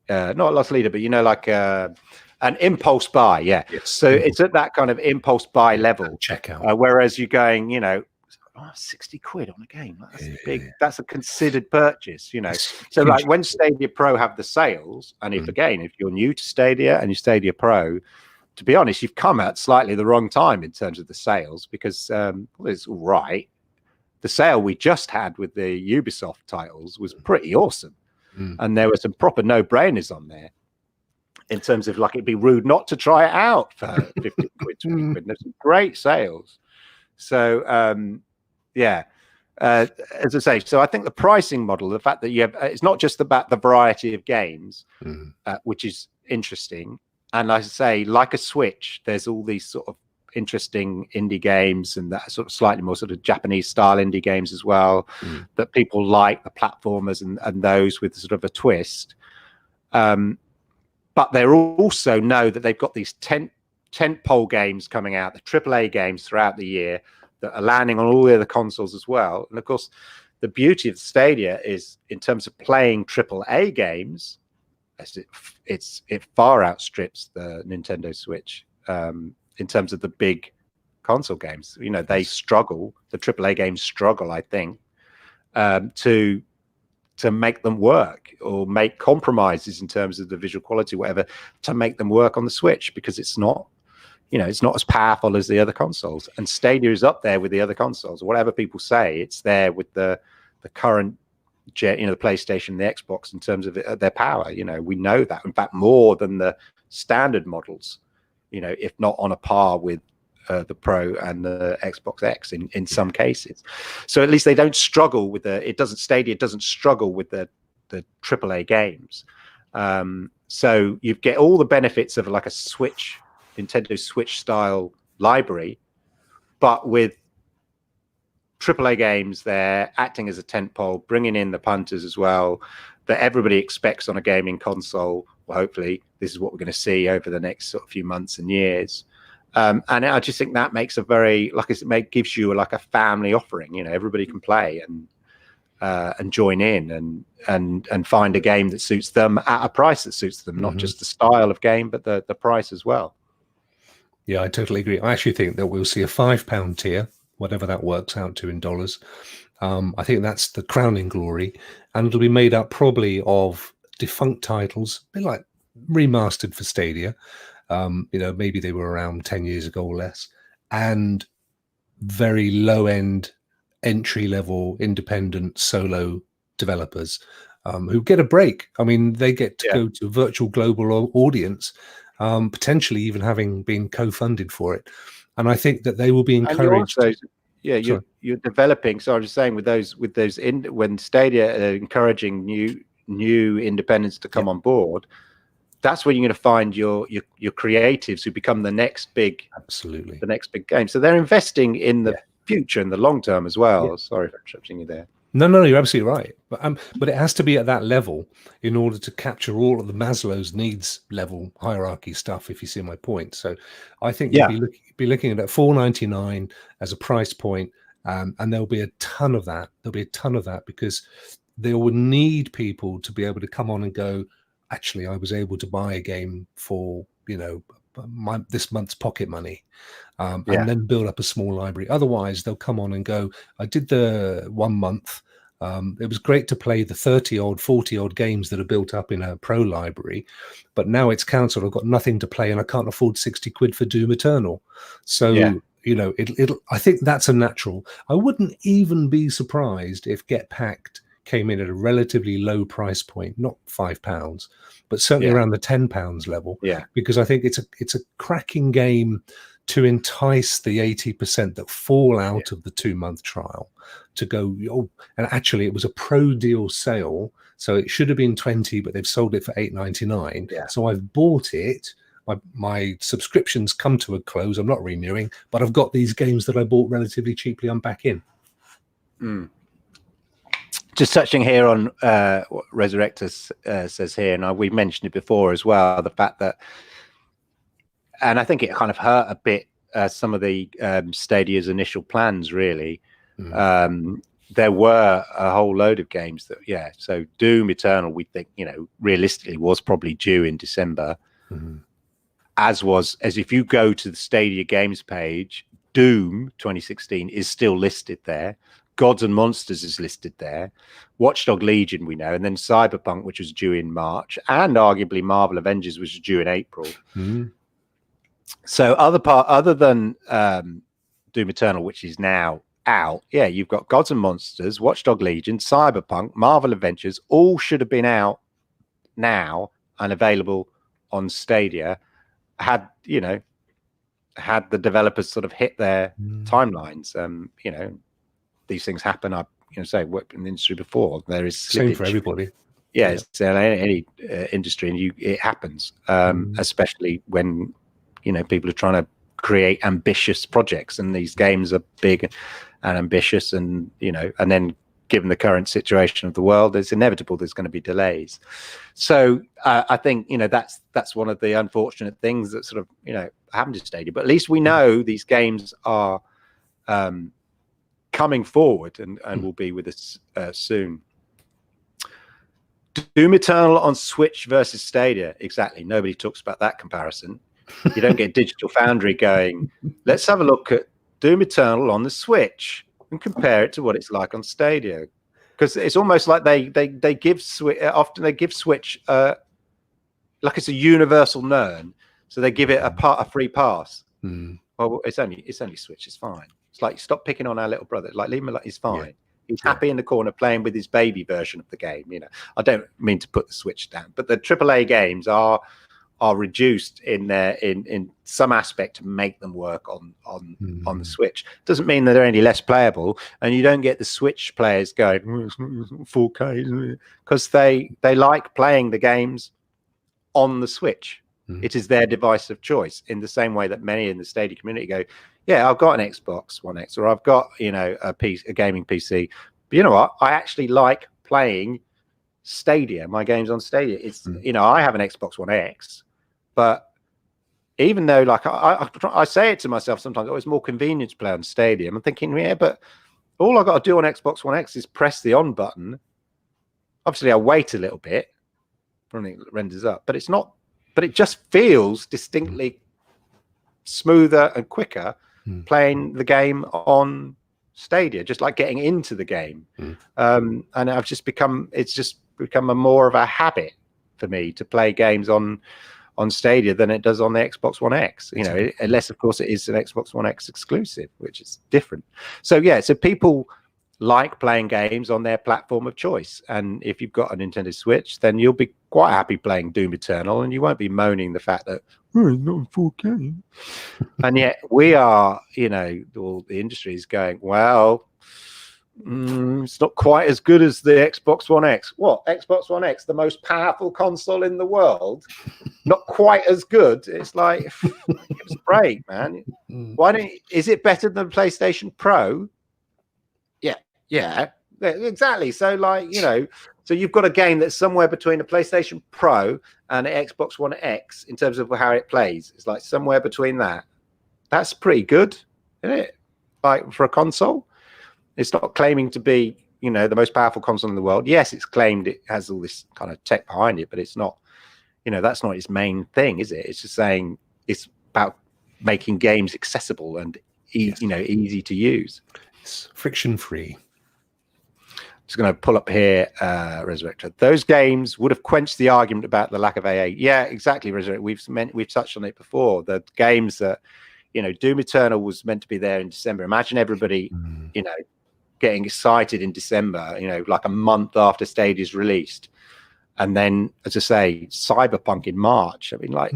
not a loss leader, but like an impulse buy. Yes. So it's at that kind of impulse buy level checkout. Whereas you're going, 60 quid on a game. That's big. That's a considered purchase. So like when Stadia Pro have the sales, and if you're new to Stadia and you Stadia Pro, to be honest, you've come at slightly the wrong time in terms of the sales, because it's all right. The sale we just had with the Ubisoft titles was pretty awesome. And there were some proper no-brainers on there in terms of, like, it'd be rude not to try it out for 50 quid, 20 quid. There's some great sales. So, as I say, so I think the pricing model, the fact that you have, it's not just about the variety of games, which is interesting. And like I say, like a Switch, there's all these sort of interesting indie games and that sort of slightly more sort of Japanese style indie games as well, that people like, the platformers and those with sort of a twist. But they also know that they've got these tentpole games coming out, the AAA games throughout the year that are landing on all the other consoles as well. And of course, the beauty of Stadia is, in terms of playing AAA games, it far outstrips the Nintendo Switch in terms of the big console games. They struggle, the AAA games struggle, I think, to make them work, or make compromises in terms of the visual quality, whatever, to make them work on the Switch, because it's not, it's not as powerful as the other consoles. And Stadia is up there with the other consoles. Whatever people say, it's there with the current the PlayStation, the Xbox, in terms of their power. We know that, in fact, more than the standard models, if not on a par with the Pro and the Xbox X in some cases. So at least they don't struggle with Stadia doesn't struggle with the AAA games. So you get all the benefits of like a Nintendo Switch style library, but with AAA games there acting as a tentpole, bringing in the punters as well, that everybody expects on a gaming console. Well, hopefully this is what we're going to see over the next sort of few months and years. And I just think that makes gives you like a family offering. Everybody can play and join in and find a game that suits them at a price that suits them, not just the style of game, but the price as well. Yeah, I totally agree. I actually think that we'll see a £5 tier, whatever that works out to in dollars. I think that's the crowning glory, and it'll be made up probably of defunct titles, a bit like remastered for Stadia. Maybe they were around 10 years ago or less, and very low end, entry level, independent solo developers who get a break. I mean, they get to go to a virtual global audience, potentially even having been co-funded for it. And I think that they will be encouraged. You're developing. So I was saying when Stadia are encouraging new independents to come on board, that's when you're going to find your creatives who become the next big game. So they're investing in the future and the long term as well. Yeah. Sorry for interrupting you there. No, you're absolutely right. But it has to be at that level in order to capture all of the Maslow's needs level hierarchy stuff, if you see my point. So I think you'll be looking at $4.99 as a price point, and there'll be a ton of that. There'll be a ton of that because they will need people to be able to come on and go, actually, I was able to buy a game for, this month's pocket money. And then build up a small library. Otherwise, they'll come on and go, I did the 1 month. It was great to play the 30-odd, 40-odd games that are built up in a pro library, but now it's cancelled. I've got nothing to play and I can't afford 60 quid for Doom Eternal. So, I think that's a natural. I wouldn't even be surprised if Get Packed came in at a relatively low price point, not £5, but certainly around the £10 level. Yeah, because I think it's a cracking game to entice the 80% that fall out of the 2-month trial to go. And actually, it was a pro deal sale, so it should have been 20, but they've sold it for $8.99. Yeah. So I've bought it. My subscriptions come to a close. I'm not renewing, but I've got these games that I bought relatively cheaply. I'm back in. Just touching here on what Resurrectus says here, and we've mentioned it before as well, the fact that, and I think it kind of hurt a bit some of the Stadia's initial plans, really. There were a whole load of games that, so Doom Eternal, we think, realistically was probably due in December, as if you go to the Stadia Games page, Doom 2016 is still listed there. Gods and Monsters is listed there. Watchdog Legion, we know, and then Cyberpunk, which was due in March, and arguably Marvel Avengers, which was due in April. So other than Doom Eternal, which is now out, you've got Gods and Monsters, Watchdog Legion, Cyberpunk, Marvel Avengers, all should have been out now and available on Stadia had the developers sort of hit their timelines. These things happen. I've worked in the industry before. There is slippage. Same for everybody. It's any industry, and it happens, especially when people are trying to create ambitious projects, and these games are big and ambitious, and and then given the current situation of the world, it's inevitable there's going to be delays. So I think that's one of the unfortunate things that sort of happened to Stadia. But at least we know these games are coming forward and will be with us soon. Doom Eternal on Switch versus Stadia. Exactly. Nobody talks about that comparison. You don't get Digital Foundry going, let's have a look at Doom Eternal on the Switch and compare it to what it's like on Stadia. Because it's almost like they give Switch, often they give Switch like it's a universal known. So they give it a free pass. Well, it's only Switch, it's fine. It's like, stop picking on our little brother. Like, leave him alone, he's fine. He's happy in the corner playing with his baby version of the game. You know, I don't mean to put the Switch down, but the AAA games are reduced in some aspect to make them work on the Switch. Doesn't mean that they're any less playable, and you don't get the Switch players going 4K because they like playing the games on the Switch. It is their device of choice, in the same way that many in the Stadia community go, yeah, I've got an Xbox One X, or I've got, you know, a gaming PC, but you know what, I actually like playing Stadia, my games on Stadia. It's you know, I have an Xbox One X, but even though, like, I say it to myself sometimes, oh, it's more convenient to play on Stadia. I'm thinking, yeah, but all I got to do on Xbox One X is press the on button. Obviously, I wait a little bit when it renders up, but it's not. But it just feels distinctly smoother and quicker playing the game on Stadia, just like getting into the game. And I've just become, it's just become more of a habit for me to play games on Stadia than it does on the Xbox One X, you know, unless of course it is an Xbox One X exclusive, which is different. So yeah, so people like playing games on their platform of choice, and if you've got a Nintendo Switch, then you'll be quite happy playing Doom Eternal, and you won't be moaning the fact that, oh, it's not 4K. And yet we are, you know, all the industry is going, well, it's not quite as good as the Xbox One X. What? Xbox One X, the most powerful console in the world, not quite as good? It's like, give us a break, man. Why don't? Is it better than PlayStation Pro? Yeah, exactly. So, like, you know, so you've got a game that's somewhere between a PlayStation Pro and an Xbox One X in terms of how it plays. It's like somewhere between that. That's pretty good, isn't it? Like, for a console. It's not claiming to be, you know, the most powerful console in the world. Yes, it's claimed it has all this kind of tech behind it, but it's not, you know, that's not its main thing, is it? It's just saying it's about making games accessible and, you know, easy to use. It's friction free. Just going to pull up here, Resurrector. Those games would have quenched the argument about the lack of AA. Yeah, exactly, Resurrector. We've touched on it before. The games that, you know, Doom Eternal was meant to be there in December. Imagine everybody, you know, getting excited in December, you know, like a month after Stadia's released. And then, as I say, Cyberpunk in March. I mean, like,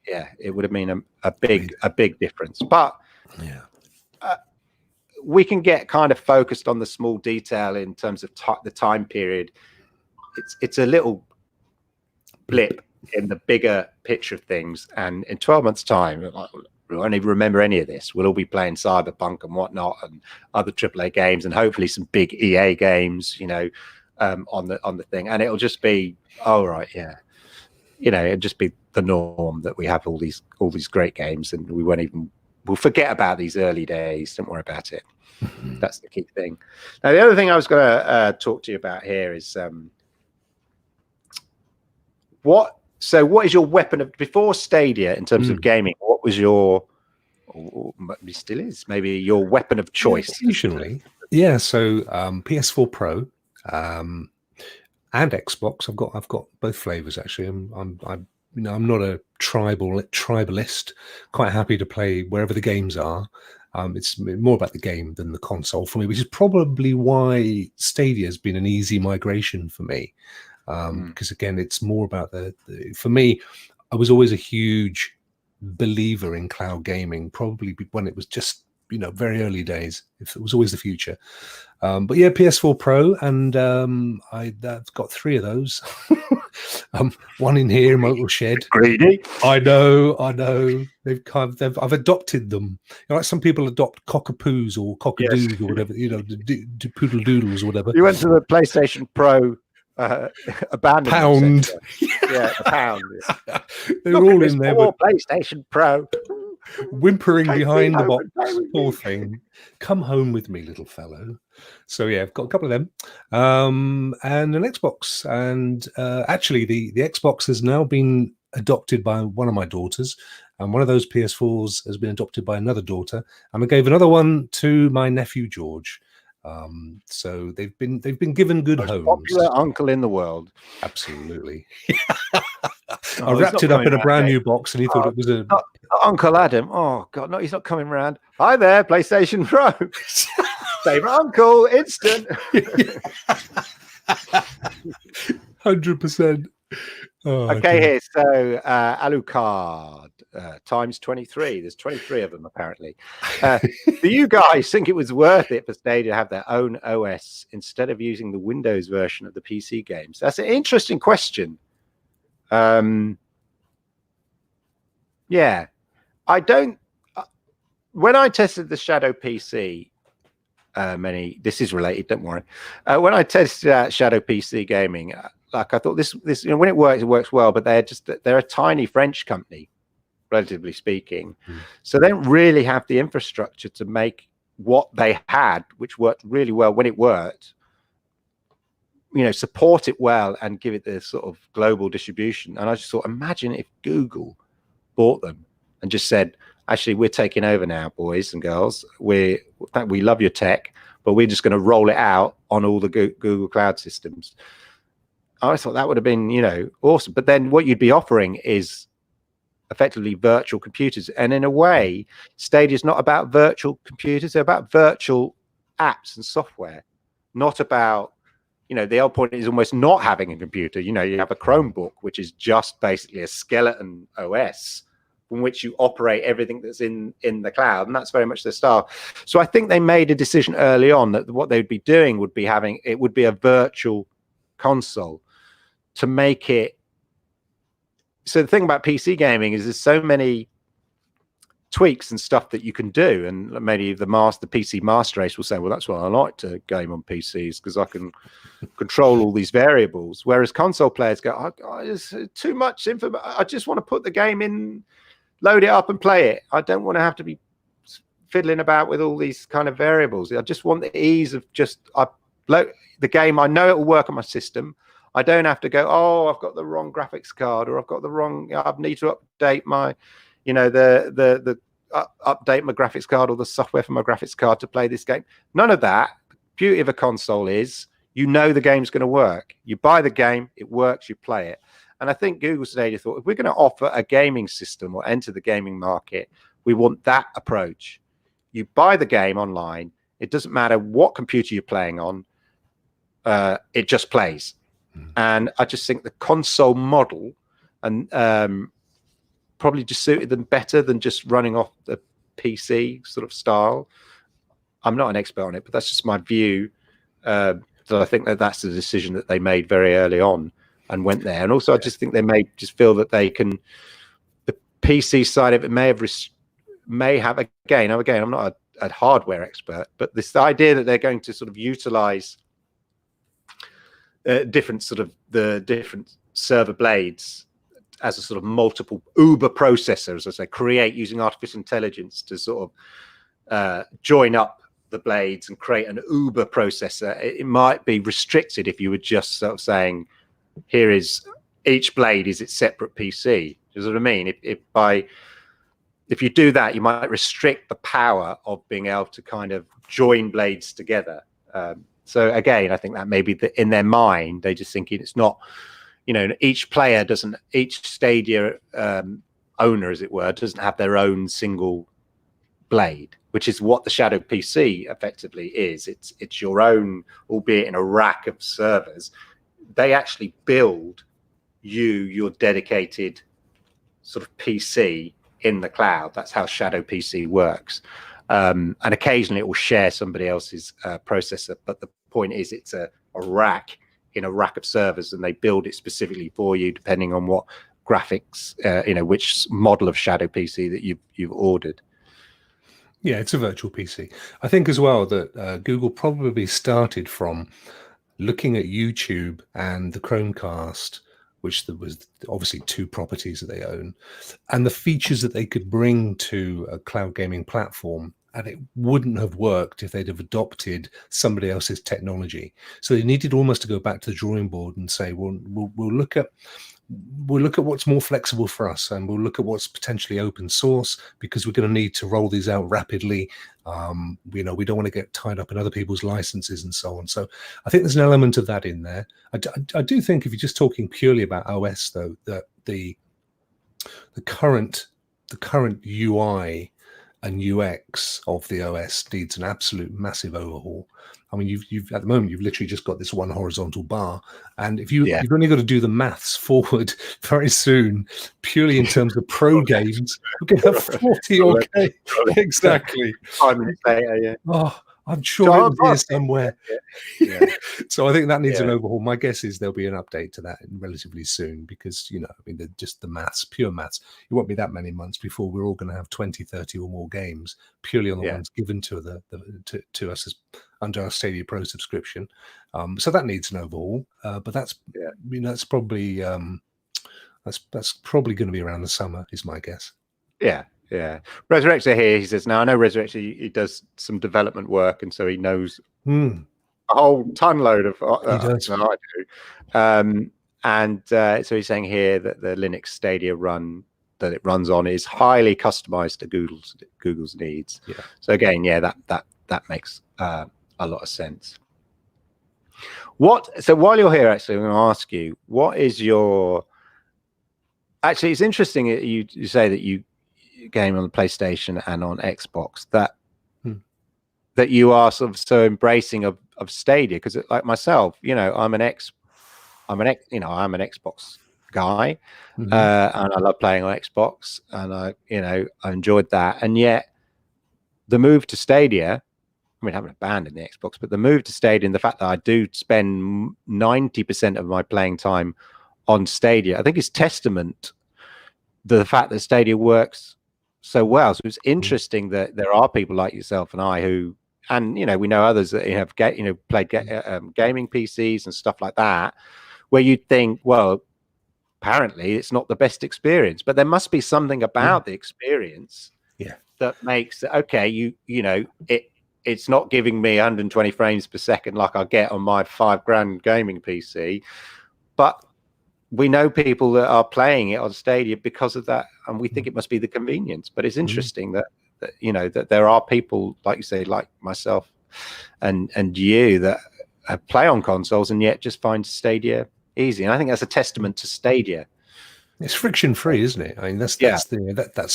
yeah, it would have been a big difference. But yeah, we can get kind of focused on the small detail in terms of the time period. It's a little blip in the bigger picture of things. And in 12 months' time, we won't even remember any of this. We'll all be playing Cyberpunk and whatnot, and other AAA games, and hopefully some big EA games, you know, on the thing. And it'll just be, oh right, yeah, you know, it'll just be the norm that we have all these great games, and we'll forget about these early days. Don't worry about it. That's the key thing. Now, the other thing I was going to talk to you about here is what is your weapon of, before Stadia, in terms of gaming? What was your, or still is, maybe your weapon of choice? Occasionally, yeah. So PS4 Pro and Xbox. I've got both flavors actually. I'm you know, I'm not a tribalist. Quite happy to play wherever the games are. It's more about the game than the console for me, which is probably why Stadia has been an easy migration for me. Because again, it's more about for me, I was always a huge believer in cloud gaming, probably when it was just, you know, very early days. If it was always the future. But yeah, PS4 Pro, and I've got 3 of those. One in here in my little shed. Greedy. I know. I've adopted them. You know, like some people adopt cockapoos or cockadoos or whatever. You know, poodle doodles or whatever. You went to the PlayStation Pro abandonment pound. center. Yeah, a pound. Yeah. They're all in there. PlayStation Pro. Whimpering behind the box. Poor thing. Come home with me, little fellow. So yeah, I've got a couple of them, and an Xbox. And actually, the Xbox has now been adopted by one of my daughters, and one of those PS4s has been adopted by another daughter. And I gave another one to my nephew George. So they've been given good homes. Popular uncle in the world. Absolutely. I wrapped it up in a brand new box, and he thought it was a Uncle Adam. Oh God, no, he's not coming round. Hi there, PlayStation Pro. Favorite uncle, instant. 100%. Oh, Okay, dear. here. So Alucard times 23. There's 23 of them apparently. Do you guys think it was worth it for Stadia to have their own OS instead of using the Windows version of the PC games? That's an interesting question. Yeah, I don't. When I tested the Shadow PC, this is related, don't worry. When I tested out Shadow PC gaming, like I thought this, when it works well, but they're a tiny French company, relatively speaking. So they don't really have the infrastructure to make what they had, which worked really well when it worked, support it well and give it the sort of global distribution. And I just thought, imagine if Google bought them and just said, actually, we're taking over now, boys and girls. We love your tech, but we're just going to roll it out on all the Google Cloud systems. I thought that would have been, awesome. But then what you'd be offering is effectively virtual computers. And in a way, Stadia is not about virtual computers. They're about virtual apps and software, not about, the old point is almost not having a computer. You have a Chromebook, which is just basically a skeleton OS from which you operate everything that's in the cloud. And that's very much their style. So I think they made a decision early on that what they'd be doing would be a virtual console to make it. So the thing about PC gaming is there's so many tweaks and stuff that you can do. And maybe the PC master race will say, well, that's why I like to game on PCs, because I can control all these variables. Whereas console players go, it's too much information. I just want to put the game in, load it up and play it. I don't want to have to be fiddling about with all these kind of variables. I just want the ease of the game. I know it will work on my system. I don't have to go, I've got the wrong graphics card, or I've got the wrong, I need to update my, update my graphics card or the software for my graphics card to play this game. None of that. The beauty of a console is, the game's going to work. You buy the game, it works, you play it. And I think Google Stadia thought, if we're going to offer a gaming system or enter the gaming market, we want that approach. You buy the game online. It doesn't matter what computer you're playing on. It just plays. And I just think the console model and probably just suited them better than just running off the PC sort of style. I'm not an expert on it, but that's just my view. That I think that's the decision that they made very early on and went there. And also, I just think they feel that they can. The PC side of it may have again. I'm not a hardware expert, but this idea that they're going to sort of utilize the different server blades as a sort of multiple Uber processor, as I say, create using artificial intelligence to sort of join up the blades and create an Uber processor. It might be restricted if you were just sort of saying, here is each blade is its separate PC. You know what I mean? If you do that, you might restrict the power of being able to kind of join blades together. So again, I think that maybe in their mind, they just thinking it's not, each Stadia owner, as it were, doesn't have their own single blade, which is what the Shadow PC effectively is. It's your own, albeit in a rack of servers. They actually build your dedicated sort of PC in the cloud. That's how Shadow PC works. And occasionally it will share somebody else's processor, but the point is it's a rack in a rack of servers, and they build it specifically for you depending on what graphics, which model of Shadow PC that you've ordered. Yeah, it's a virtual PC. I think as well that Google probably started from looking at YouTube and the Chromecast, which there was obviously two properties that they own, and the features that they could bring to a cloud gaming platform. And it wouldn't have worked if they'd have adopted somebody else's technology. So they needed almost to go back to the drawing board and say, well, we'll look at what's more flexible for us, and we'll look at what's potentially open source, because we're going to need to roll these out rapidly. We don't want to get tied up in other people's licenses and so on. So I think there's an element of that in there. I do think if you're just talking purely about OS, though, that the current UI and UX of the OS needs an absolute massive overhaul. I mean, you've at the moment you've literally just got this one horizontal bar, and if you've only got to do the maths forward very soon, purely in terms of pro games, we're going to have 40 or exactly. 5 minutes later, yeah. Oh, I'm sure it was here somewhere. Yeah. So I think that needs an overhaul. My guess is there'll be an update to that relatively soon because, I mean, just the maths, pure maths. It won't be that many months before we're all going to have 20, 30 or more games purely on the ones given to to us as under our Stadia Pro subscription. So that needs an overhaul. But that's, that's probably that's probably going to be around the summer, is my guess. Yeah. Yeah, Resurrector here. He says, "Now I know Resurrector. He does some development work, and so he knows a whole ton load of than I do." So he's saying here that the Linux Stadia run that it runs on is highly customized to Google's needs. Yeah. So again, that makes a lot of sense. So while you're here, actually, I'm going to ask you, what is your? Actually, it's interesting you say that you game on the PlayStation and on Xbox that you are sort of so embracing of Stadia, because like myself, I'm an Xbox guy, and I love playing on Xbox, and I enjoyed that, and yet the move to Stadia, I mean, I haven't abandoned the Xbox, but the move to Stadia and the fact that I do spend 90% of my playing time on Stadia, I think is testament to the fact that Stadia works so well. So it's interesting that there are people like yourself and I who, and we know others that have played gaming PCs and stuff like that, where you'd think, well, apparently it's not the best experience, but there must be something about the experience that makes it okay. It's not giving me 120 frames per second like I get on my $5,000 gaming PC, but we know people that are playing it on Stadia because of that, and we think it must be the convenience. But it's interesting that there are people, like you say, like myself and you, that play on consoles and yet just find Stadia easy. And I think that's a testament to Stadia. It's friction free, isn't it? I mean, that's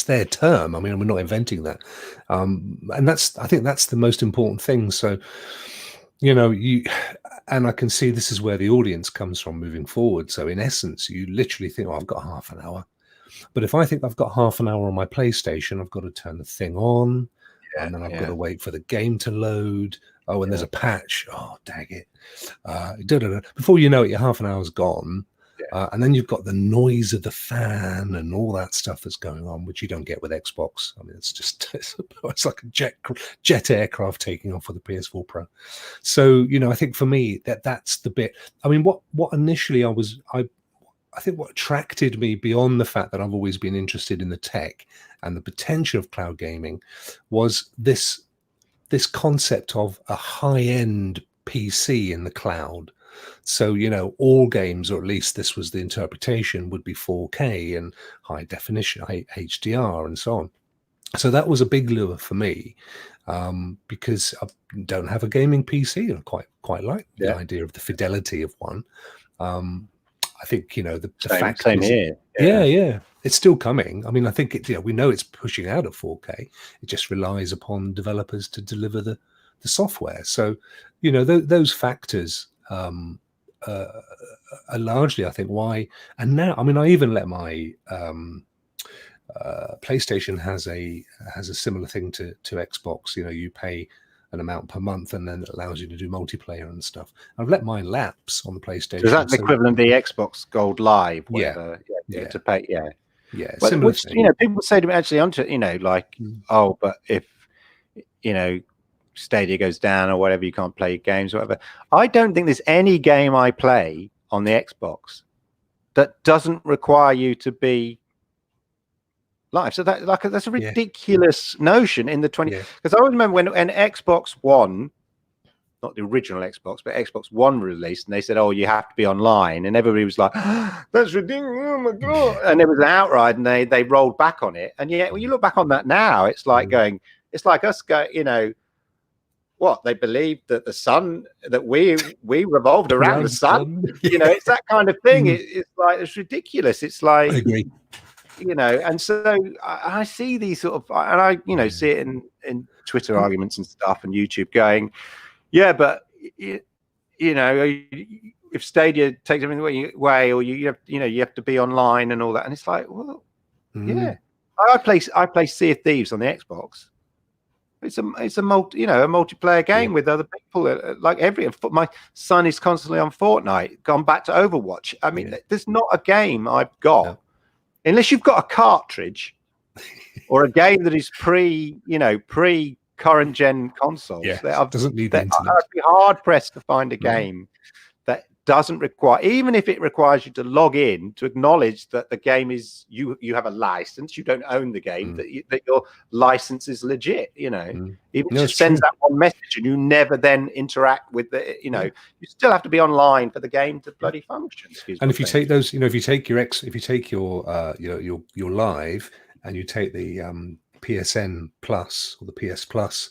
their term. I mean, we're not inventing that, and I think that's the most important thing. So, and I can see this is where the audience comes from moving forward. So in essence, you literally think, oh, I've got half an hour. But if I think I've got half an hour on my PlayStation, I've got to turn the thing on, and then I've got to wait for the game to load. Oh, and there's a patch. Oh, dang it. Before you know it, your half an hour's gone. And then you've got the noise of the fan and all that stuff that's going on, which you don't get with Xbox. I mean, it's like a jet aircraft taking off with the PS4 Pro. So, I think for me that's the bit. I mean, what initially I think what attracted me beyond the fact that I've always been interested in the tech and the potential of cloud gaming was this concept of a high-end PC in the cloud. So, all games, or at least this was the interpretation, would be 4K and high definition, HDR and so on. So that was a big lure for me, because I don't have a gaming PC and I quite like the idea of the fidelity of one. I think, the fact same is, here. Yeah, it's still coming. I mean, I think we know it's pushing out at 4K. It just relies upon developers to deliver the software. So, those factors are largely, I think, why. And now, I mean, I even let my PlayStation has a similar thing to Xbox. You pay an amount per month, and then it allows you to do multiplayer and stuff. I've let mine lapse on the PlayStation. So is that the equivalent of the Xbox Gold Live? Whatever, to pay. Yeah. Well, similar which thing. People say to me actually, oh, but if Stadia goes down or whatever, you can't play games or whatever. I don't think there's any game I play on the Xbox that doesn't require you to be live. So that's a ridiculous notion in the 20. Because I remember when an Xbox One, not the original Xbox, but Xbox One released, and they said, "Oh, you have to be online," and everybody was like, "That's ridiculous! Oh my god!" And it was an outright, and they rolled back on it. And yet, when you look back on that now, it's like it's like us going, what they believed that the sun, that we revolved around the sun. It's that kind of thing. It's like, it's ridiculous. It's like, I agree. you know, and so I see these sort of, and I, you know, see it in Twitter arguments and stuff and YouTube going, yeah, but you know, if Stadia takes everything away, or you have, you know, you have to be online and all that, and it's like, well, yeah, I play Sea of Thieves on the Xbox. It's a multiplayer game with other people. Like my son is constantly on Fortnite, gone back to Overwatch. I mean, there's not a game I've got unless you've got a cartridge or a game that is pre current gen consoles. Doesn't need the internet. I'd be hard pressed to find a game that doesn't require, even if it requires you to log in to acknowledge that the game is you have a license, you don't own the game, that your license is legit, you know. Even if it just sends that one message and you never then interact with the, you know, you still have to be online for the game to bloody function. And if you take those, you know, if you take your live and you take the PSN Plus or the PS Plus,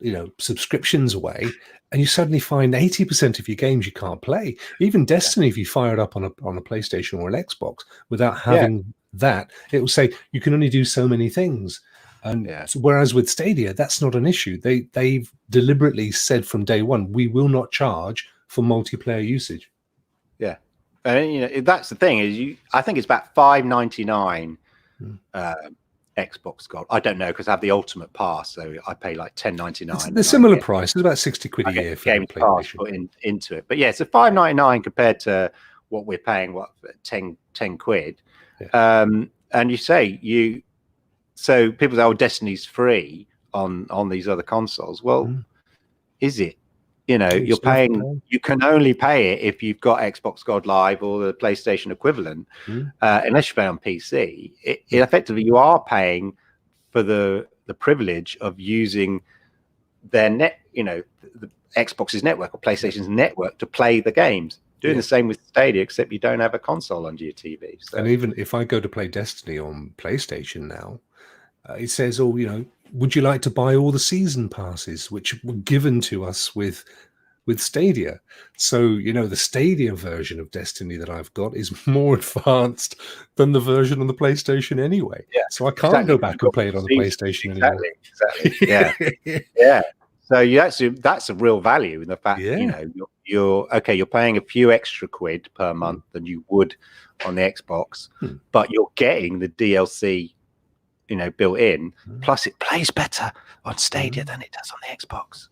you know, subscriptions away, and you suddenly find 80% of your games you can't play. Even Destiny, if you fire it up on a PlayStation or an Xbox without having that, it will say you can only do so many things. And so, whereas with Stadia, that's not an issue. They've deliberately said from day one, we will not charge for multiplayer usage. Yeah, and you know, that's the thing is, I think it's about $5.99. Xbox Gold. I don't know because I have the Ultimate Pass, so I pay like $10.99. The similar price. It's about 60 quid a year for Game Pass put into it. But yeah, so $5.99 compared to what we're paying, 10 quid. And you say so people say, oh, Destiny's free on these other consoles. Well, is it? You know, you're paying. You can only pay it if you've got Xbox Gold Live or the PlayStation equivalent. Unless you pay on PC, it effectively you are paying for the privilege of using their the Xbox's network or PlayStation's network to play the games. Doing the same with Stadia, except you don't have a console under your TV. So. And even if I go to play Destiny on PlayStation now, it says, oh, you know, would you like to buy all the season passes, which were given to us with Stadia? So, you know, the Stadia version of Destiny that I've got is more advanced than the version on the PlayStation anyway. Yeah, so I can't go back and play it on the PlayStation anymore. Exactly. Yeah. Yeah. So that's a real value in the fact, you know, you're paying a few extra quid per month than you would on the Xbox, but you're getting the DLC, you know, built in. Plus, it plays better on Stadia than it does on the Xbox.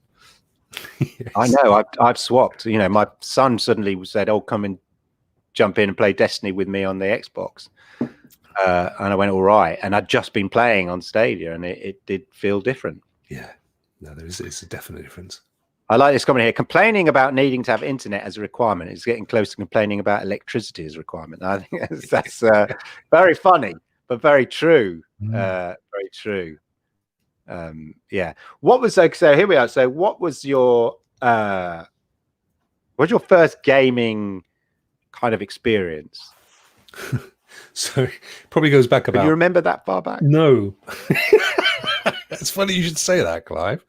I know. I've swapped. You know, my son suddenly said, "Oh, come and jump in and play Destiny with me on the Xbox," and I went, "All right." And I'd just been playing on Stadia, and it did feel different. Yeah, no, it's a definite difference. I like this comment here. Complaining about needing to have internet as a requirement is getting close to complaining about electricity as a requirement. I think that's very funny, but very true. Very true. Yeah. What was so here we are. So what was your first gaming kind of experience? So it probably goes back about. Can you remember that far back? No. It's funny you should say that, Clive.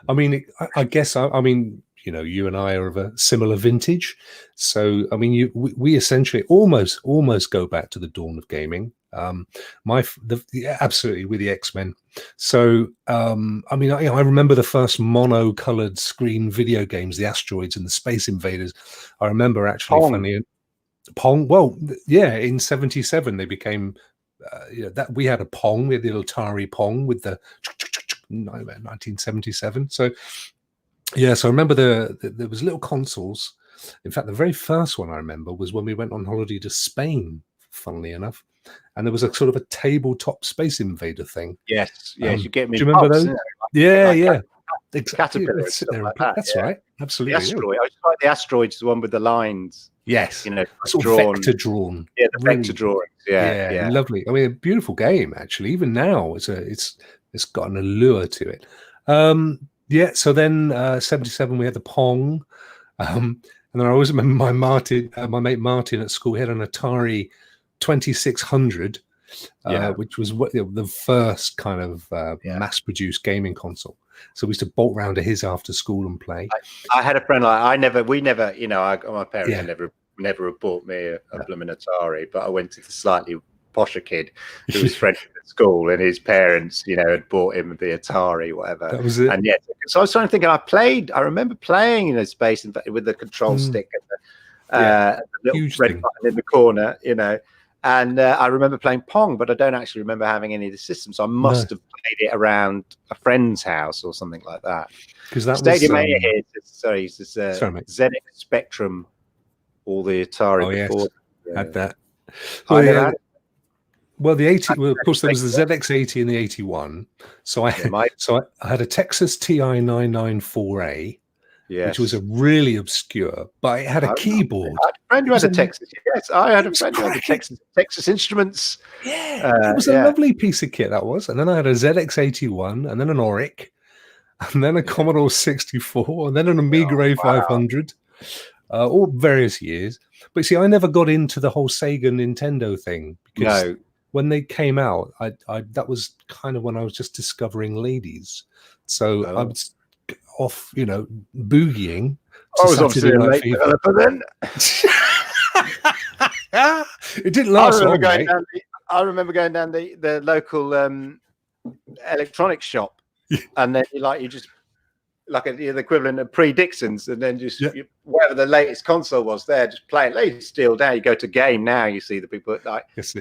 I mean, I guess I mean, you know, you and I are of a similar vintage, so I mean, we essentially almost go back to the dawn of gaming. Absolutely with the X-Men. So I mean, I remember the first mono-colored screen video games, the Asteroids and the Space Invaders. I remember actually Pong. Well, yeah, in '77 they became. You know, that we had a Pong. We had the little Atari Pong with the 1977. So yeah, so I remember there was little consoles. In fact, the very first one I remember was when we went on holiday to Spain, funnily enough, and there was a sort of a tabletop Space Invader thing. Yes, you get me. Do you remember those? Yeah. Caterpillar. That's right. Absolutely. The Asteroid. I just like the Asteroids, the one with the lines. Yes, you know, sort of vector drawn. Yeah, the vector drawings. Yeah, lovely. I mean, a beautiful game actually. Even now, it's got an allure to it. Yeah. So then, '77, we had the Pong, and then I always remember my mate Martin at school. He had an Atari 2600, which was the first kind of mass-produced gaming console. So we used to bolt round to his after school and play. I had a friend we never, you know, my parents never bought me a blooming Atari, but I went to the slightly posher kid who was friends at school, and his parents, had bought him the Atari, whatever. That was it. And so I was trying to think, and I remember playing in a space with the control stick and the little Huge red thing. button in the corner, And I remember playing Pong, but I don't actually remember having any of the systems. So I must have played it around a friend's house or something like that. Because that Stadia was Mania here. Sorry, it's this ZX Spectrum, all the Atari before. Yes. Had that. Well, I never had it. Well, the 80. Well, of course, there was the ZX80 and the 81. So I had a Texas TI 994A. Yes. Which was a really obscure, but it had a keyboard. I had a friend who had a Texas. Yes, I had a friend who had a Texas Instruments. Yeah, it was a lovely piece of kit, that was. And then I had a ZX81, and then an Auric, and then a Commodore 64, and then an Amiga A500, all various years. But see, I never got into the whole Sega Nintendo thing because when they came out, I that was kind of when I was just discovering ladies. So I was off, boogieing. I was obviously a late developer then. It didn't last long. I remember going down the local electronics shop, and then you just like the equivalent of pre-Dixon's, and then just whatever the latest console was there, just playing. They still down. You go to game now, you see the people like those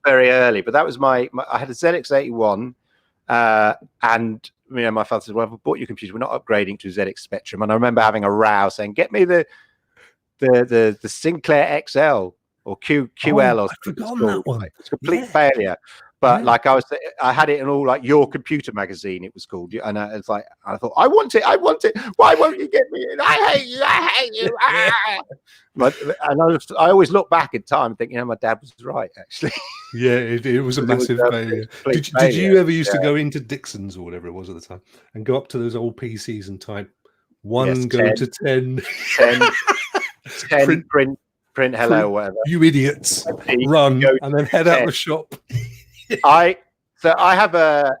very early. But that was my I had a ZX81, and my father said, "Well, I've bought your computer. We're not upgrading to ZX Spectrum." And I remember having a row saying, "Get me the Sinclair XL or QL or something." That one. It's a complete failure. But I had it in all like Your Computer magazine. It was called, and it's like I thought, I want it. Why won't you get me? I hate you. But I always look back in time and think, my dad was right actually. Yeah, it was a massive failure. Did you ever used to go into Dixon's or whatever it was at the time and go up to those old PCs and type 1 go to 10, 10 print hello or whatever? You idiots! Run and then head out the shop. I have a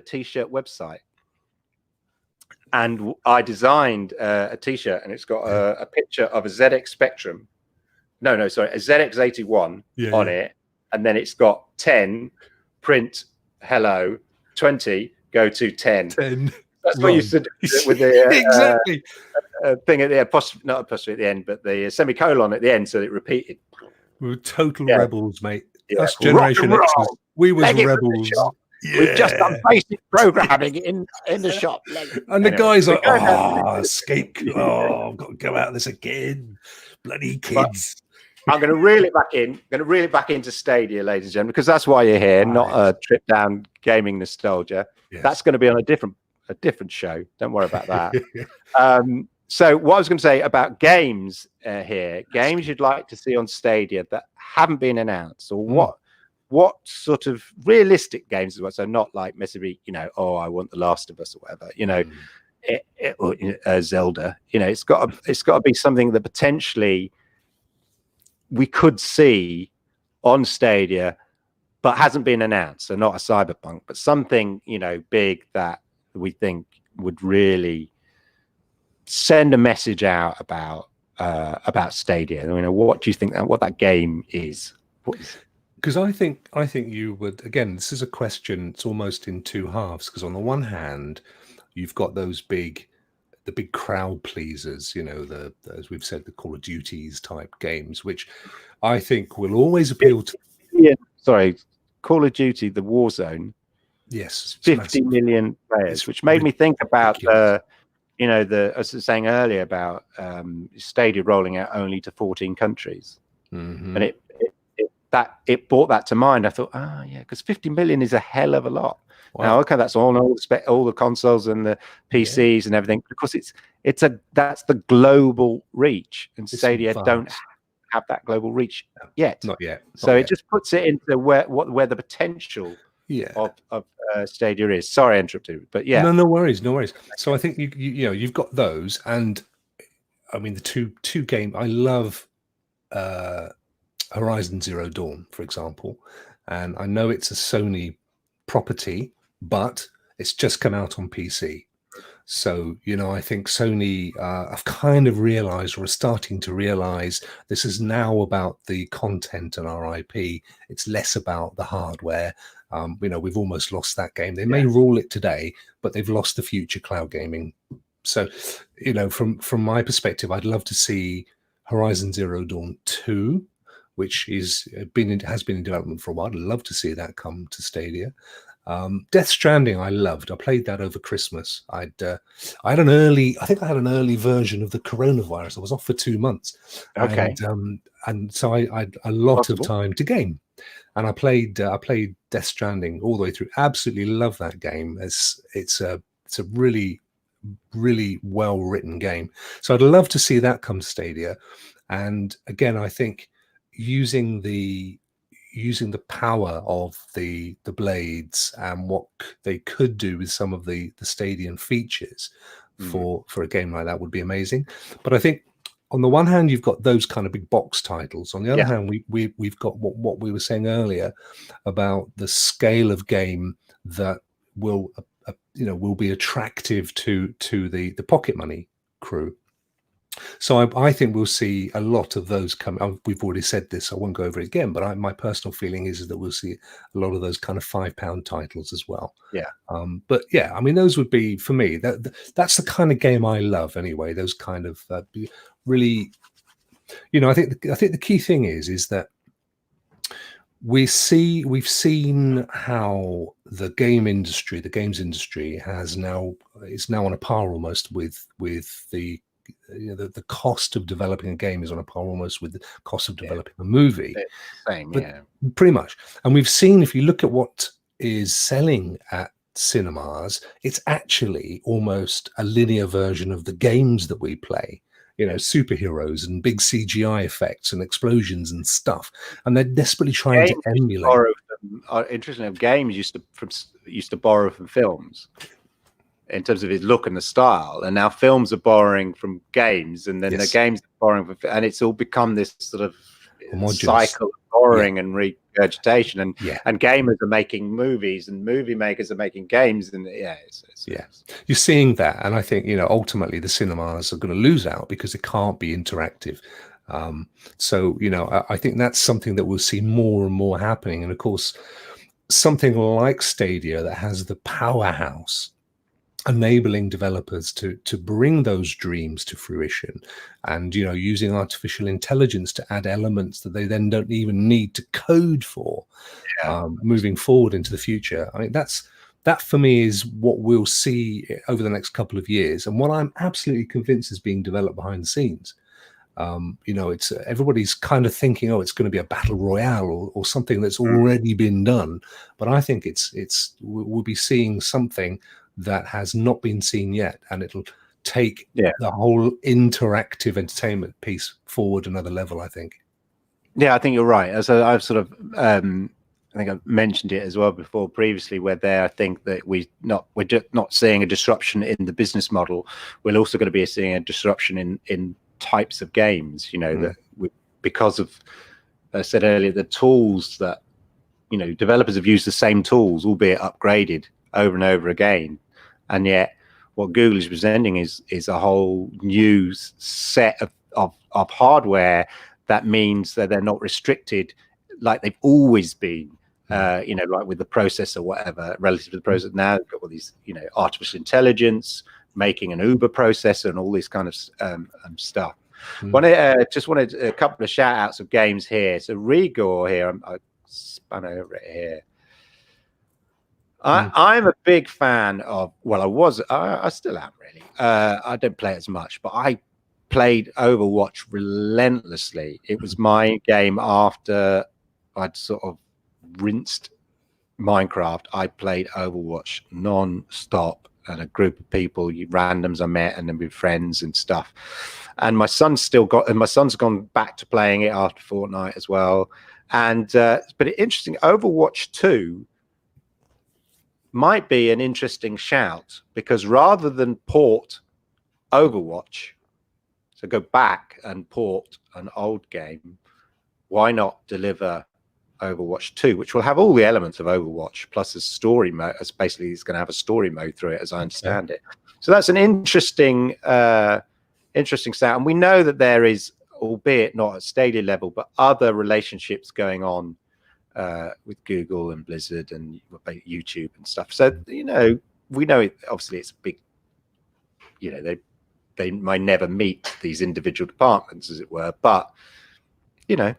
t-shirt website, and I designed a t-shirt, and it's got a picture of a ZX Spectrum. A ZX81 on it, and then it's got 10 print hello, 20 go to 10. That's what you said with the exactly thing at the not apostrophe at the end, but the semicolon at the end, so it repeated. We were total rebels, mate. Us Generation X. We was rebels. We've just done basic programming in the shop. And the guys are like, escape. I've got to go out this again. Bloody kids. I'm going to reel it back in. Into Stadia, ladies and gentlemen, because that's why you're here, not a trip down gaming nostalgia. Yes. That's going to be on a different show. Don't worry about that. So what I was going to say about games here, games you'd like to see on Stadia that haven't been announced, or what sort of realistic games as well. So not like necessarily, I want The Last of Us or whatever, Zelda. It's got to be something that potentially we could see on Stadia, but hasn't been announced. So not a Cyberpunk, but something big that we think would really send a message out about Stadia. What do you think what that game is? Because I think you would, again, this is a question, it's almost in two halves, because on the one hand, you've got those big crowd pleasers, as we've said, the Call of Duties type games, which I think will always appeal to. Yeah, sorry, Call of Duty, the Warzone. Yes, 50 million players, which made me think about as I was saying earlier about Stadia rolling out only to 14 countries, and it brought that to mind. I thought, because 50 million is a hell of a lot. Wow. Now, okay, that's all the consoles and the PCs and everything, because that's the global reach, and Stadia don't have that global reach yet. Not yet. So it just puts it into where the potential of Stadia is. Sorry, I interrupted, but no worries. So I think you've got those, and I mean the two game. I love Horizon Zero Dawn, for example, and I know it's a Sony property, but it's just come out on PC. So, you know, I think Sony have kind of realized, or are starting to realize, this is now about the content and our IP. It's less about the hardware. You know, we've almost lost that game. They may rule it today, but they've lost the future cloud gaming. So, you know, from my perspective, I'd love to see Horizon Zero Dawn 2, which has been in development for a while. I'd love to see that come to Stadia. Death Stranding, I loved. I played that over Christmas. I had an early, I think I had an early version of the coronavirus. I was off for 2 months, Okay. and so I had a lot of time to game, and I played Death Stranding all the way through. Absolutely love that game. It's a really well written game. So I'd love to see that come to Stadia. And again, I think using the power of the blades and what they could do with some of the Stadium features for a game like that would be amazing. But I think on the one hand, you've got those kind of big box titles. On the other hand, we've got what we were saying earlier about the scale of game that will will be attractive to the pocket money crew. So I think we'll see a lot of those come. We've already said this, so I won't go over it again. But my personal feeling is that we'll see a lot of those kind of £5 titles as well. Yeah. But yeah, I mean, those would be for me. That's the kind of game I love anyway. Those kind of really, you know, I think the key thing is that we've seen how the games industry is now on a par almost with the the cost of developing a game is on a par almost with the cost of developing a movie. Same, but pretty much. And we've seen, if you look at what is selling at cinemas, it's actually almost a linear version of the games that we play. You know, superheroes and big CGI effects and explosions and stuff, and they're desperately trying to emulate. Interestingly, games used to borrow from films in terms of his look and the style, and now films are borrowing from games, and then the games are borrowing from, and it's all become this sort of cycle of borrowing and regurgitation, and gamers are making movies, and movie makers are making games, and you're seeing that, and I think, you know, ultimately the cinemas are going to lose out because it can't be interactive. So, you know, I think that's something that we'll see more and more happening, and of course, something like Stadia that has the powerhouse enabling developers to bring those dreams to fruition, and, you know, using artificial intelligence to add elements that they then don't even need to code for, moving forward into the future. I mean, that for me is what we'll see over the next couple of years, and what I'm absolutely convinced is being developed behind the scenes. You know, it's everybody's kind of thinking, oh, it's going to be a battle royale or something that's already been done, but I think we'll be seeing something that has not been seen yet, and it'll take the whole interactive entertainment piece forward another level, I think. I think you're right. As I've sort of I think I've mentioned it as well before previously, where I think that we're just not seeing a disruption in the business model. We're also going to be seeing a disruption in types of games, you know, that because of, I said earlier, the tools that, you know, developers have used the same tools, albeit upgraded over and over again, and yet what Google is presenting is a whole new set of hardware that means that they're not restricted like they've always been. You know, like with the processor, whatever, relative to the processor. Now they've got all these, you know, artificial intelligence, making an Uber processor, and all this kind of stuff. Just wanted a couple of shout outs of games here. So Rigor here, I spun over it here. I'm a big fan of, well, I still am really. I don't play as much, but I played Overwatch relentlessly. It was my game after I'd sort of rinsed Minecraft. I played Overwatch non-stop, and a group of people, randoms I met, and then with friends and stuff. And my son's gone back to playing it after Fortnite as well. And but interesting, Overwatch 2 might be an interesting shout, because rather than port Overwatch, so go back and port an old game, why not deliver Overwatch 2, which will have all the elements of Overwatch plus a story mode. Basically, it's going to have a story mode through it, as I understand it. So that's an interesting sound. And we know that there is, albeit not at Stadia level, but other relationships going on with Google and Blizzard and YouTube and stuff. So, you know, we know it, obviously it's a big, you know, they might never meet these individual departments, as it were, but, you know,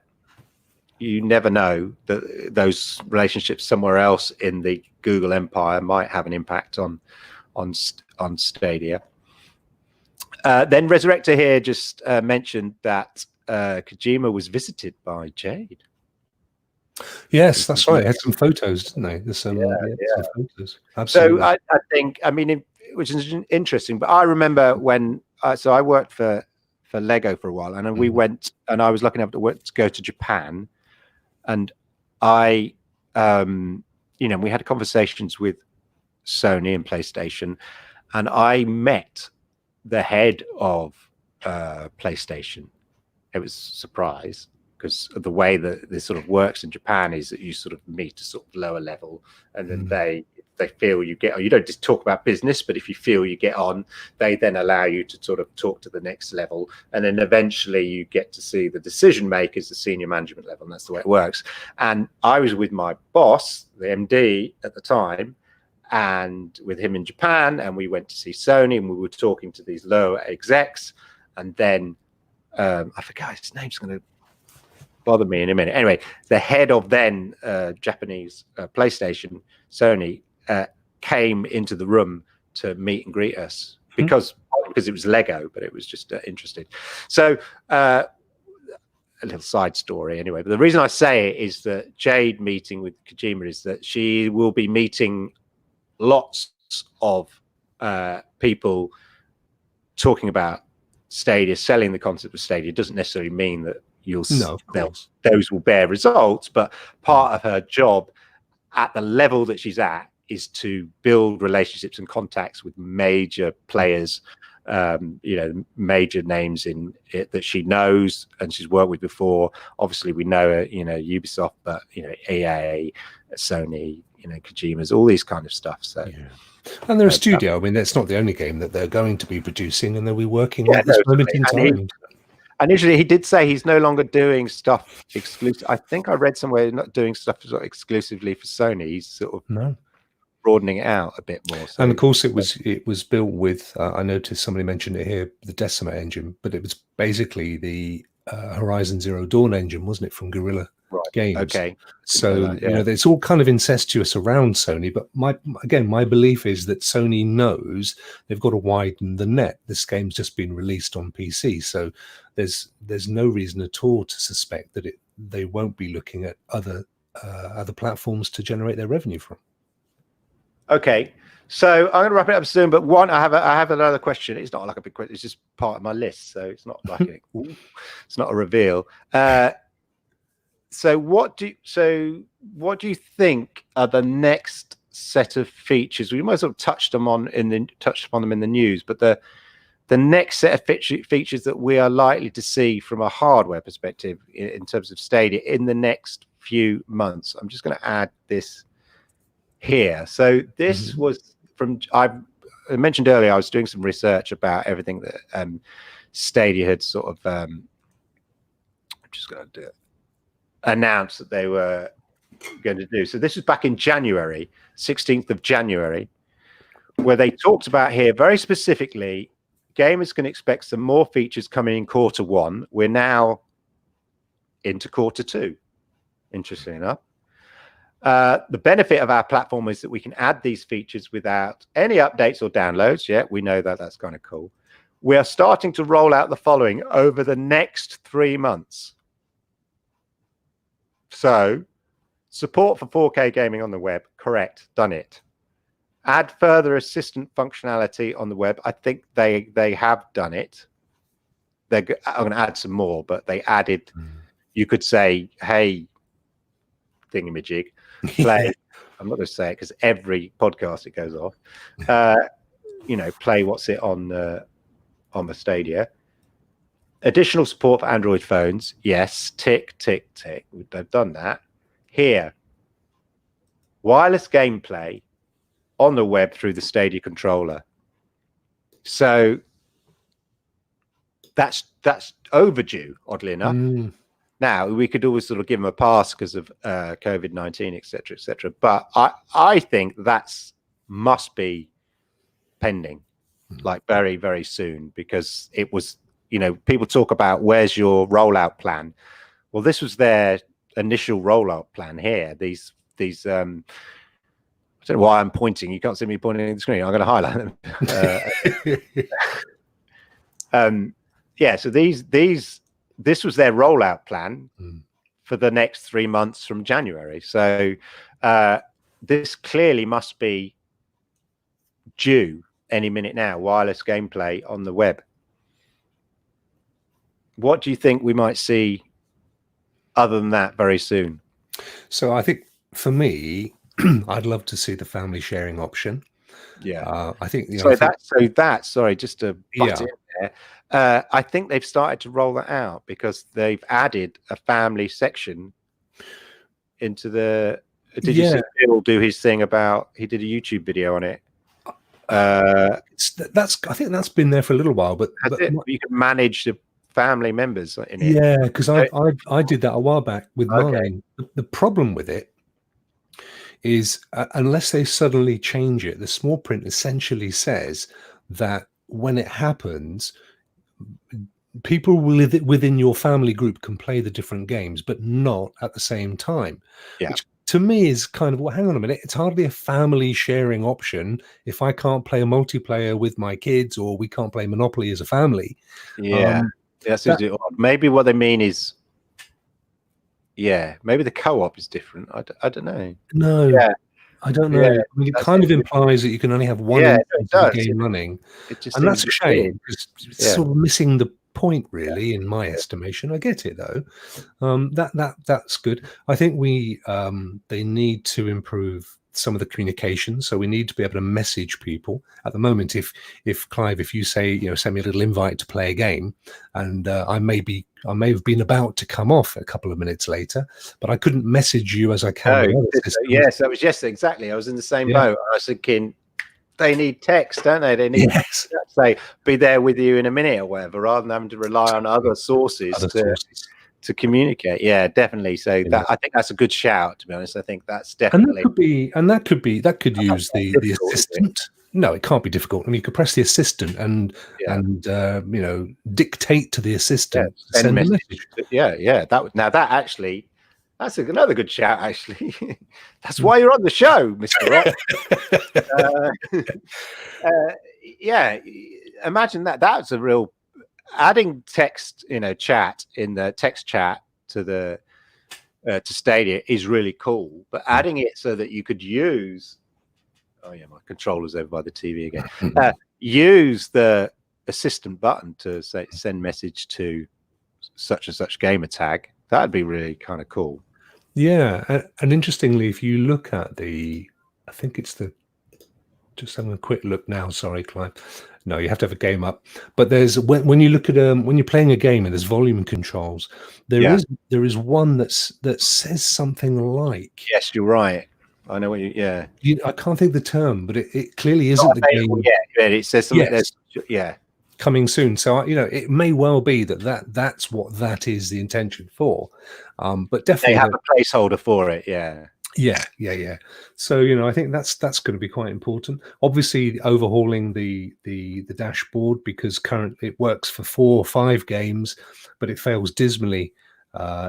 you never know that those relationships somewhere else in the Google empire might have an impact on Stadia. Then Resurrector here just mentioned that Kojima was visited by Jade. Yes, that's right. It had some photos, didn't they? There's some, some photos. Absolutely. So I think, I mean, which is interesting. But I remember when, so I worked for Lego for a while, and then we went, and I was lucky enough to go to Japan, and I, you know, we had conversations with Sony and PlayStation, and I met the head of PlayStation. It was a surprise, because the way that this sort of works in Japan is that you sort of meet a sort of lower level, and then they feel you get, you don't just talk about business, but if you feel you get on, they then allow you to sort of talk to the next level, and then eventually you get to see the decision makers, the senior management level, and that's the way it works. And I was with my boss, the MD at the time, and with him in Japan, and we went to see Sony, and we were talking to these lower execs, and then I forgot his name's going to bother me in a minute. Anyway, the head of then Japanese PlayStation, Sony, came into the room to meet and greet us, because it was Lego, but it was just interested. So a little side story anyway. But the reason I say it is that Jade meeting with Kojima is that she will be meeting lots of people talking about Stadia, selling the concept of Stadia. Doesn't necessarily mean that those will bear results, but part of her job at the level that she's at is to build relationships and contacts with major players, you know, major names in it that she knows and she's worked with before. Obviously we know, you know, Ubisoft, but, you know, EA, Sony, you know, Kojima's, all these kind of stuff. So and they're a studio. I mean, that's not the only game that they're going to be producing, and they'll be working at this moment in time. And usually he did say he's no longer doing stuff exclusive. I think I read somewhere he's not doing stuff exclusively for Sony. He's sort of broadening it out a bit more. So, and of course, it was built with. I noticed somebody mentioned it here, the Decima engine, but it was basically the Horizon Zero Dawn engine, wasn't it, from Guerrilla Games? Okay. So you know, it's all kind of incestuous around Sony. But my belief is that Sony knows they've got to widen the net. This game's just been released on PC, so there's no reason at all to suspect that they won't be looking at other platforms to generate their revenue from. Okay, so I'm going to wrap it up soon. But I have another question. It's not like a big question. It's just part of my list, so it's not like it's not a reveal. So what do you think are the next set of features? We might have sort of touched upon them in the news, but the next set of features that we are likely to see from a hardware perspective in terms of Stadia in the next few months. I'm just going to add this here. So this was from, I mentioned earlier, I was doing some research about everything that Stadia had sort of, I'm just going to do it, announced that they were going to do. So this was back in January, 16th of January, where they talked about here very specifically, gamers can expect some more features coming in Q1. We're now into Q2, interesting enough. The benefit of our platform is that we can add these features without any updates or downloads. Yeah, we know that. That's kind of cool. We are starting to roll out the following over the next 3 months. So, support for 4K gaming on the web. Correct. Done it. Add further assistant functionality on the web. I think they have done it. I'm going to add some more, but they added, you could say, hey, thingamajig, play. I'm not going to say it because every podcast it goes off. You know, play what's it on the Stadia. Additional support for Android phones. Yes. Tick, tick, tick. They've done that. Here, wireless gameplay on the web through the Stadia controller. So that's overdue, oddly enough. Now, we could always sort of give them a pass because of COVID-19, etc., etc. But I think that's must be pending, like very, very soon, because it was, you know, people talk about where's your rollout plan. Well, this was their initial rollout plan here. These I don't know why I'm pointing. You can't see me pointing at the screen. I'm going to highlight them. Yeah. So this was their rollout plan for the next 3 months from January. So this clearly must be due any minute now. Wireless gameplay on the web. What do you think we might see other than that very soon? So I think for me, I'd love to see the family sharing option. Yeah, I think, you know, sorry, just to butt in there. I think they've started to roll that out because they've added a family section into the. Did you see Bill do his thing about? He did a YouTube video on it. I think that's been there for a little while, but you can manage the family members in it. Yeah, because I did that a while back with mine. The problem with it is unless they suddenly change it, the small print essentially says that when it happens, people within your family group can play the different games, but not at the same time. Yeah. Which to me is kind of, well, hang on a minute, it's hardly a family sharing option if I can't play a multiplayer with my kids or we can't play Monopoly as a family. Yeah. Maybe what they mean is, maybe the co-op is different. I don't know. No, I don't know. I mean, it kind of implies that you can only have one instance of the game running, and that's a shame because it's sort of missing the point, really, in my estimation. I get it though. That's good. I think they need to improve some of the communication, so we need to be able to message people. At the moment, if Clive, if you say, you know, send me a little invite to play a game, and I may have been about to come off a couple of minutes later, but I couldn't message you as I can. Yes, that was yesterday. Exactly. I was in the same boat. I was thinking they need text, don't they? They need to say be there with you in a minute or whatever, rather than having to rely on other sources to communicate. Yeah, definitely. So that I think that's a good shout, to be honest. I think that's definitely and that could use the assistant. No, it can't be difficult. I mean, you could press the assistant and you know, dictate to the assistant send a message. That's another good shout, actually. That's why you're on the show, Mr. Rock. Imagine that. That's a real adding text, you know, chat in the text chat to the to Stadia is really cool. But adding it so that you could use, my controller's over by the TV again. Use the assistant button to say send message to such and such gamer tag. That'd be really kind of cool. Yeah, and interestingly, if you look at I think it's just having a quick look now. Sorry, Clive. No, you have to have a game up. But there's when you look at when you're playing a game and there's volume controls, there is one that says something like. Yes, you're right. I know what I can't think the term, but it clearly isn't the game. Yeah, it says something. Yes. Coming soon. So you know, it may well be that's what that is the intention for. But definitely they have a placeholder for it. Yeah. So you know, I think that's going to be quite important. Obviously, overhauling the dashboard, because currently it works for 4 or 5 games, but it fails dismally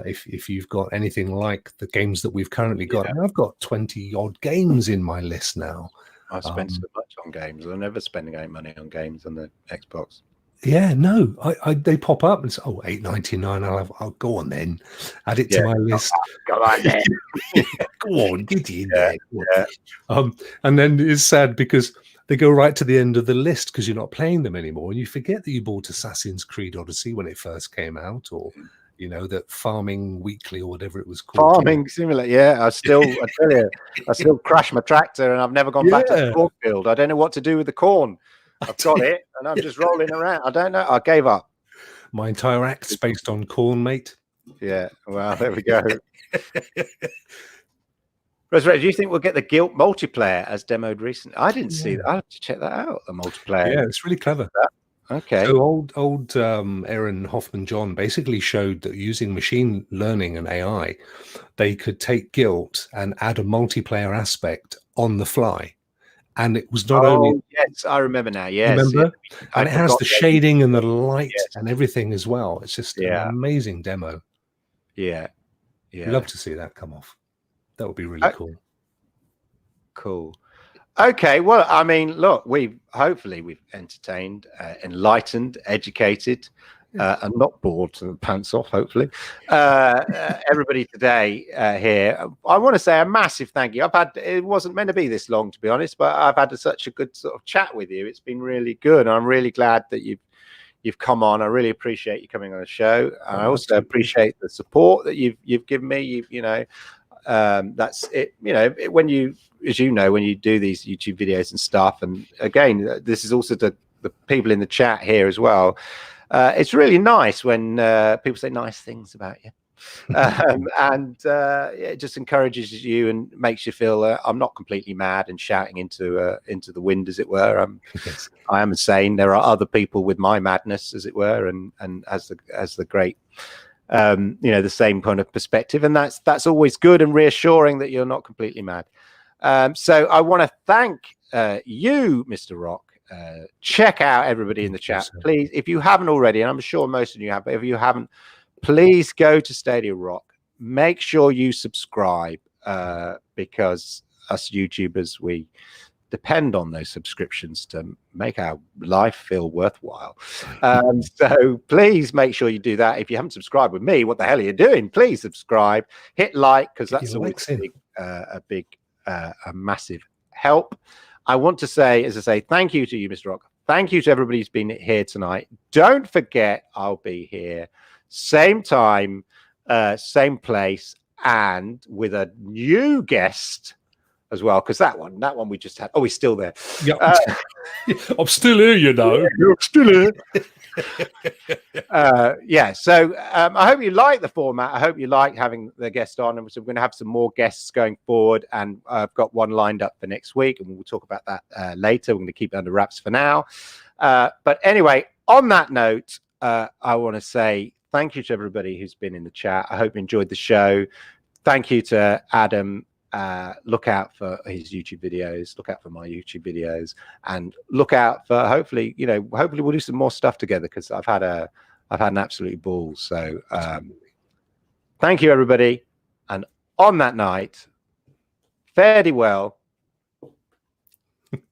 if you've got anything like the games that we've currently got. And I've got 20 odd games in my list now. I spend so much on games. I'm never spending any money on games on the Xbox. Yeah, no, they pop up and say, oh, $8.99. I'll go on then. Add it to my list. Go on then. Go on, get in there. And then it's sad because they go right to the end of the list because you're not playing them anymore, and you forget that you bought Assassin's Creed Odyssey when it first came out, or you know, that Farming Weekly or whatever it was called. Farming Simulator. Yeah, I tell you, I still crash my tractor, and I've never gone back to the cornfield. I don't know what to do with the corn. I've got it, and I'm just rolling around. I don't know. I gave up. My entire act's based on corn, mate. Yeah. Well, there we go. Rosemary, do you think we'll get the Guilt multiplayer as demoed recently? I didn't see Yeah. that. I'll have to check that out. The multiplayer. Yeah, it's really clever. Okay. So old Aaron Hoffman John basically showed that using machine learning and AI, they could take Guilt and add a multiplayer aspect on the fly. And it was not only, Oh yes, I remember now. you Yes, yeah. remember, I and it has forgot. the shading and the light Yes. and everything as well. It's just an Yeah. amazing demo. Yeah. Yeah. Love to see that come off. That would be really cool. Cool. Okay, well, I mean, look, hopefully we've entertained, enlightened, educated, and not bored to the pants off, hopefully. Everybody today here. I want to say a massive thank you. It wasn't meant to be this long, to be honest, but I've had such a good sort of chat with you. It's been really good. I'm really glad that you've come on. I really appreciate you coming on the show. And I also appreciate the support that you've given me. You know, that's it. You know, when you, as you know, when you do these YouTube videos and stuff, and again, this is also the people in the chat here as well. It's really nice when people say nice things about you, and it just encourages you and makes you feel I'm not completely mad and shouting into the wind, as it were. Yes. I am insane. There are other people with my madness, as it were, and as the great. You know, the same kind of perspective, and that's always good and reassuring that you're not completely mad. So I want to thank you, Mr. Rock. Check out everybody in the chat, please, if you haven't already, and I'm sure most of you have, but if you haven't, please go to Stadia Rock. Make sure you subscribe, because us YouTubers, we depend on those subscriptions to make our life feel worthwhile. So please make sure you do that. If you haven't subscribed with me, what the hell are you doing? Please subscribe, hit like, because that's always a massive help. I want to say, as I say, thank you to you, Mr. Rock. Thank you to everybody who's been here tonight. Don't forget, I'll be here same time, same place, and with a new guest as well, because that one we just had. Oh, he's still there. Yeah, I'm still here, you know. You're still here. Yeah, so I hope you like the format. I hope you like having the guest on, and so we're going to have some more guests going forward, and I've got one lined up for next week, and we'll talk about that later. We're going to keep it under wraps for now, but anyway, on that note, I want to say thank you to everybody who's been in the chat. I hope you enjoyed the show. Thank you to Adam. Look out for his YouTube videos, look out for my YouTube videos, and look out for hopefully we'll do some more stuff together, because I've had an absolute ball. So thank you, everybody, and on that night, fare thee well.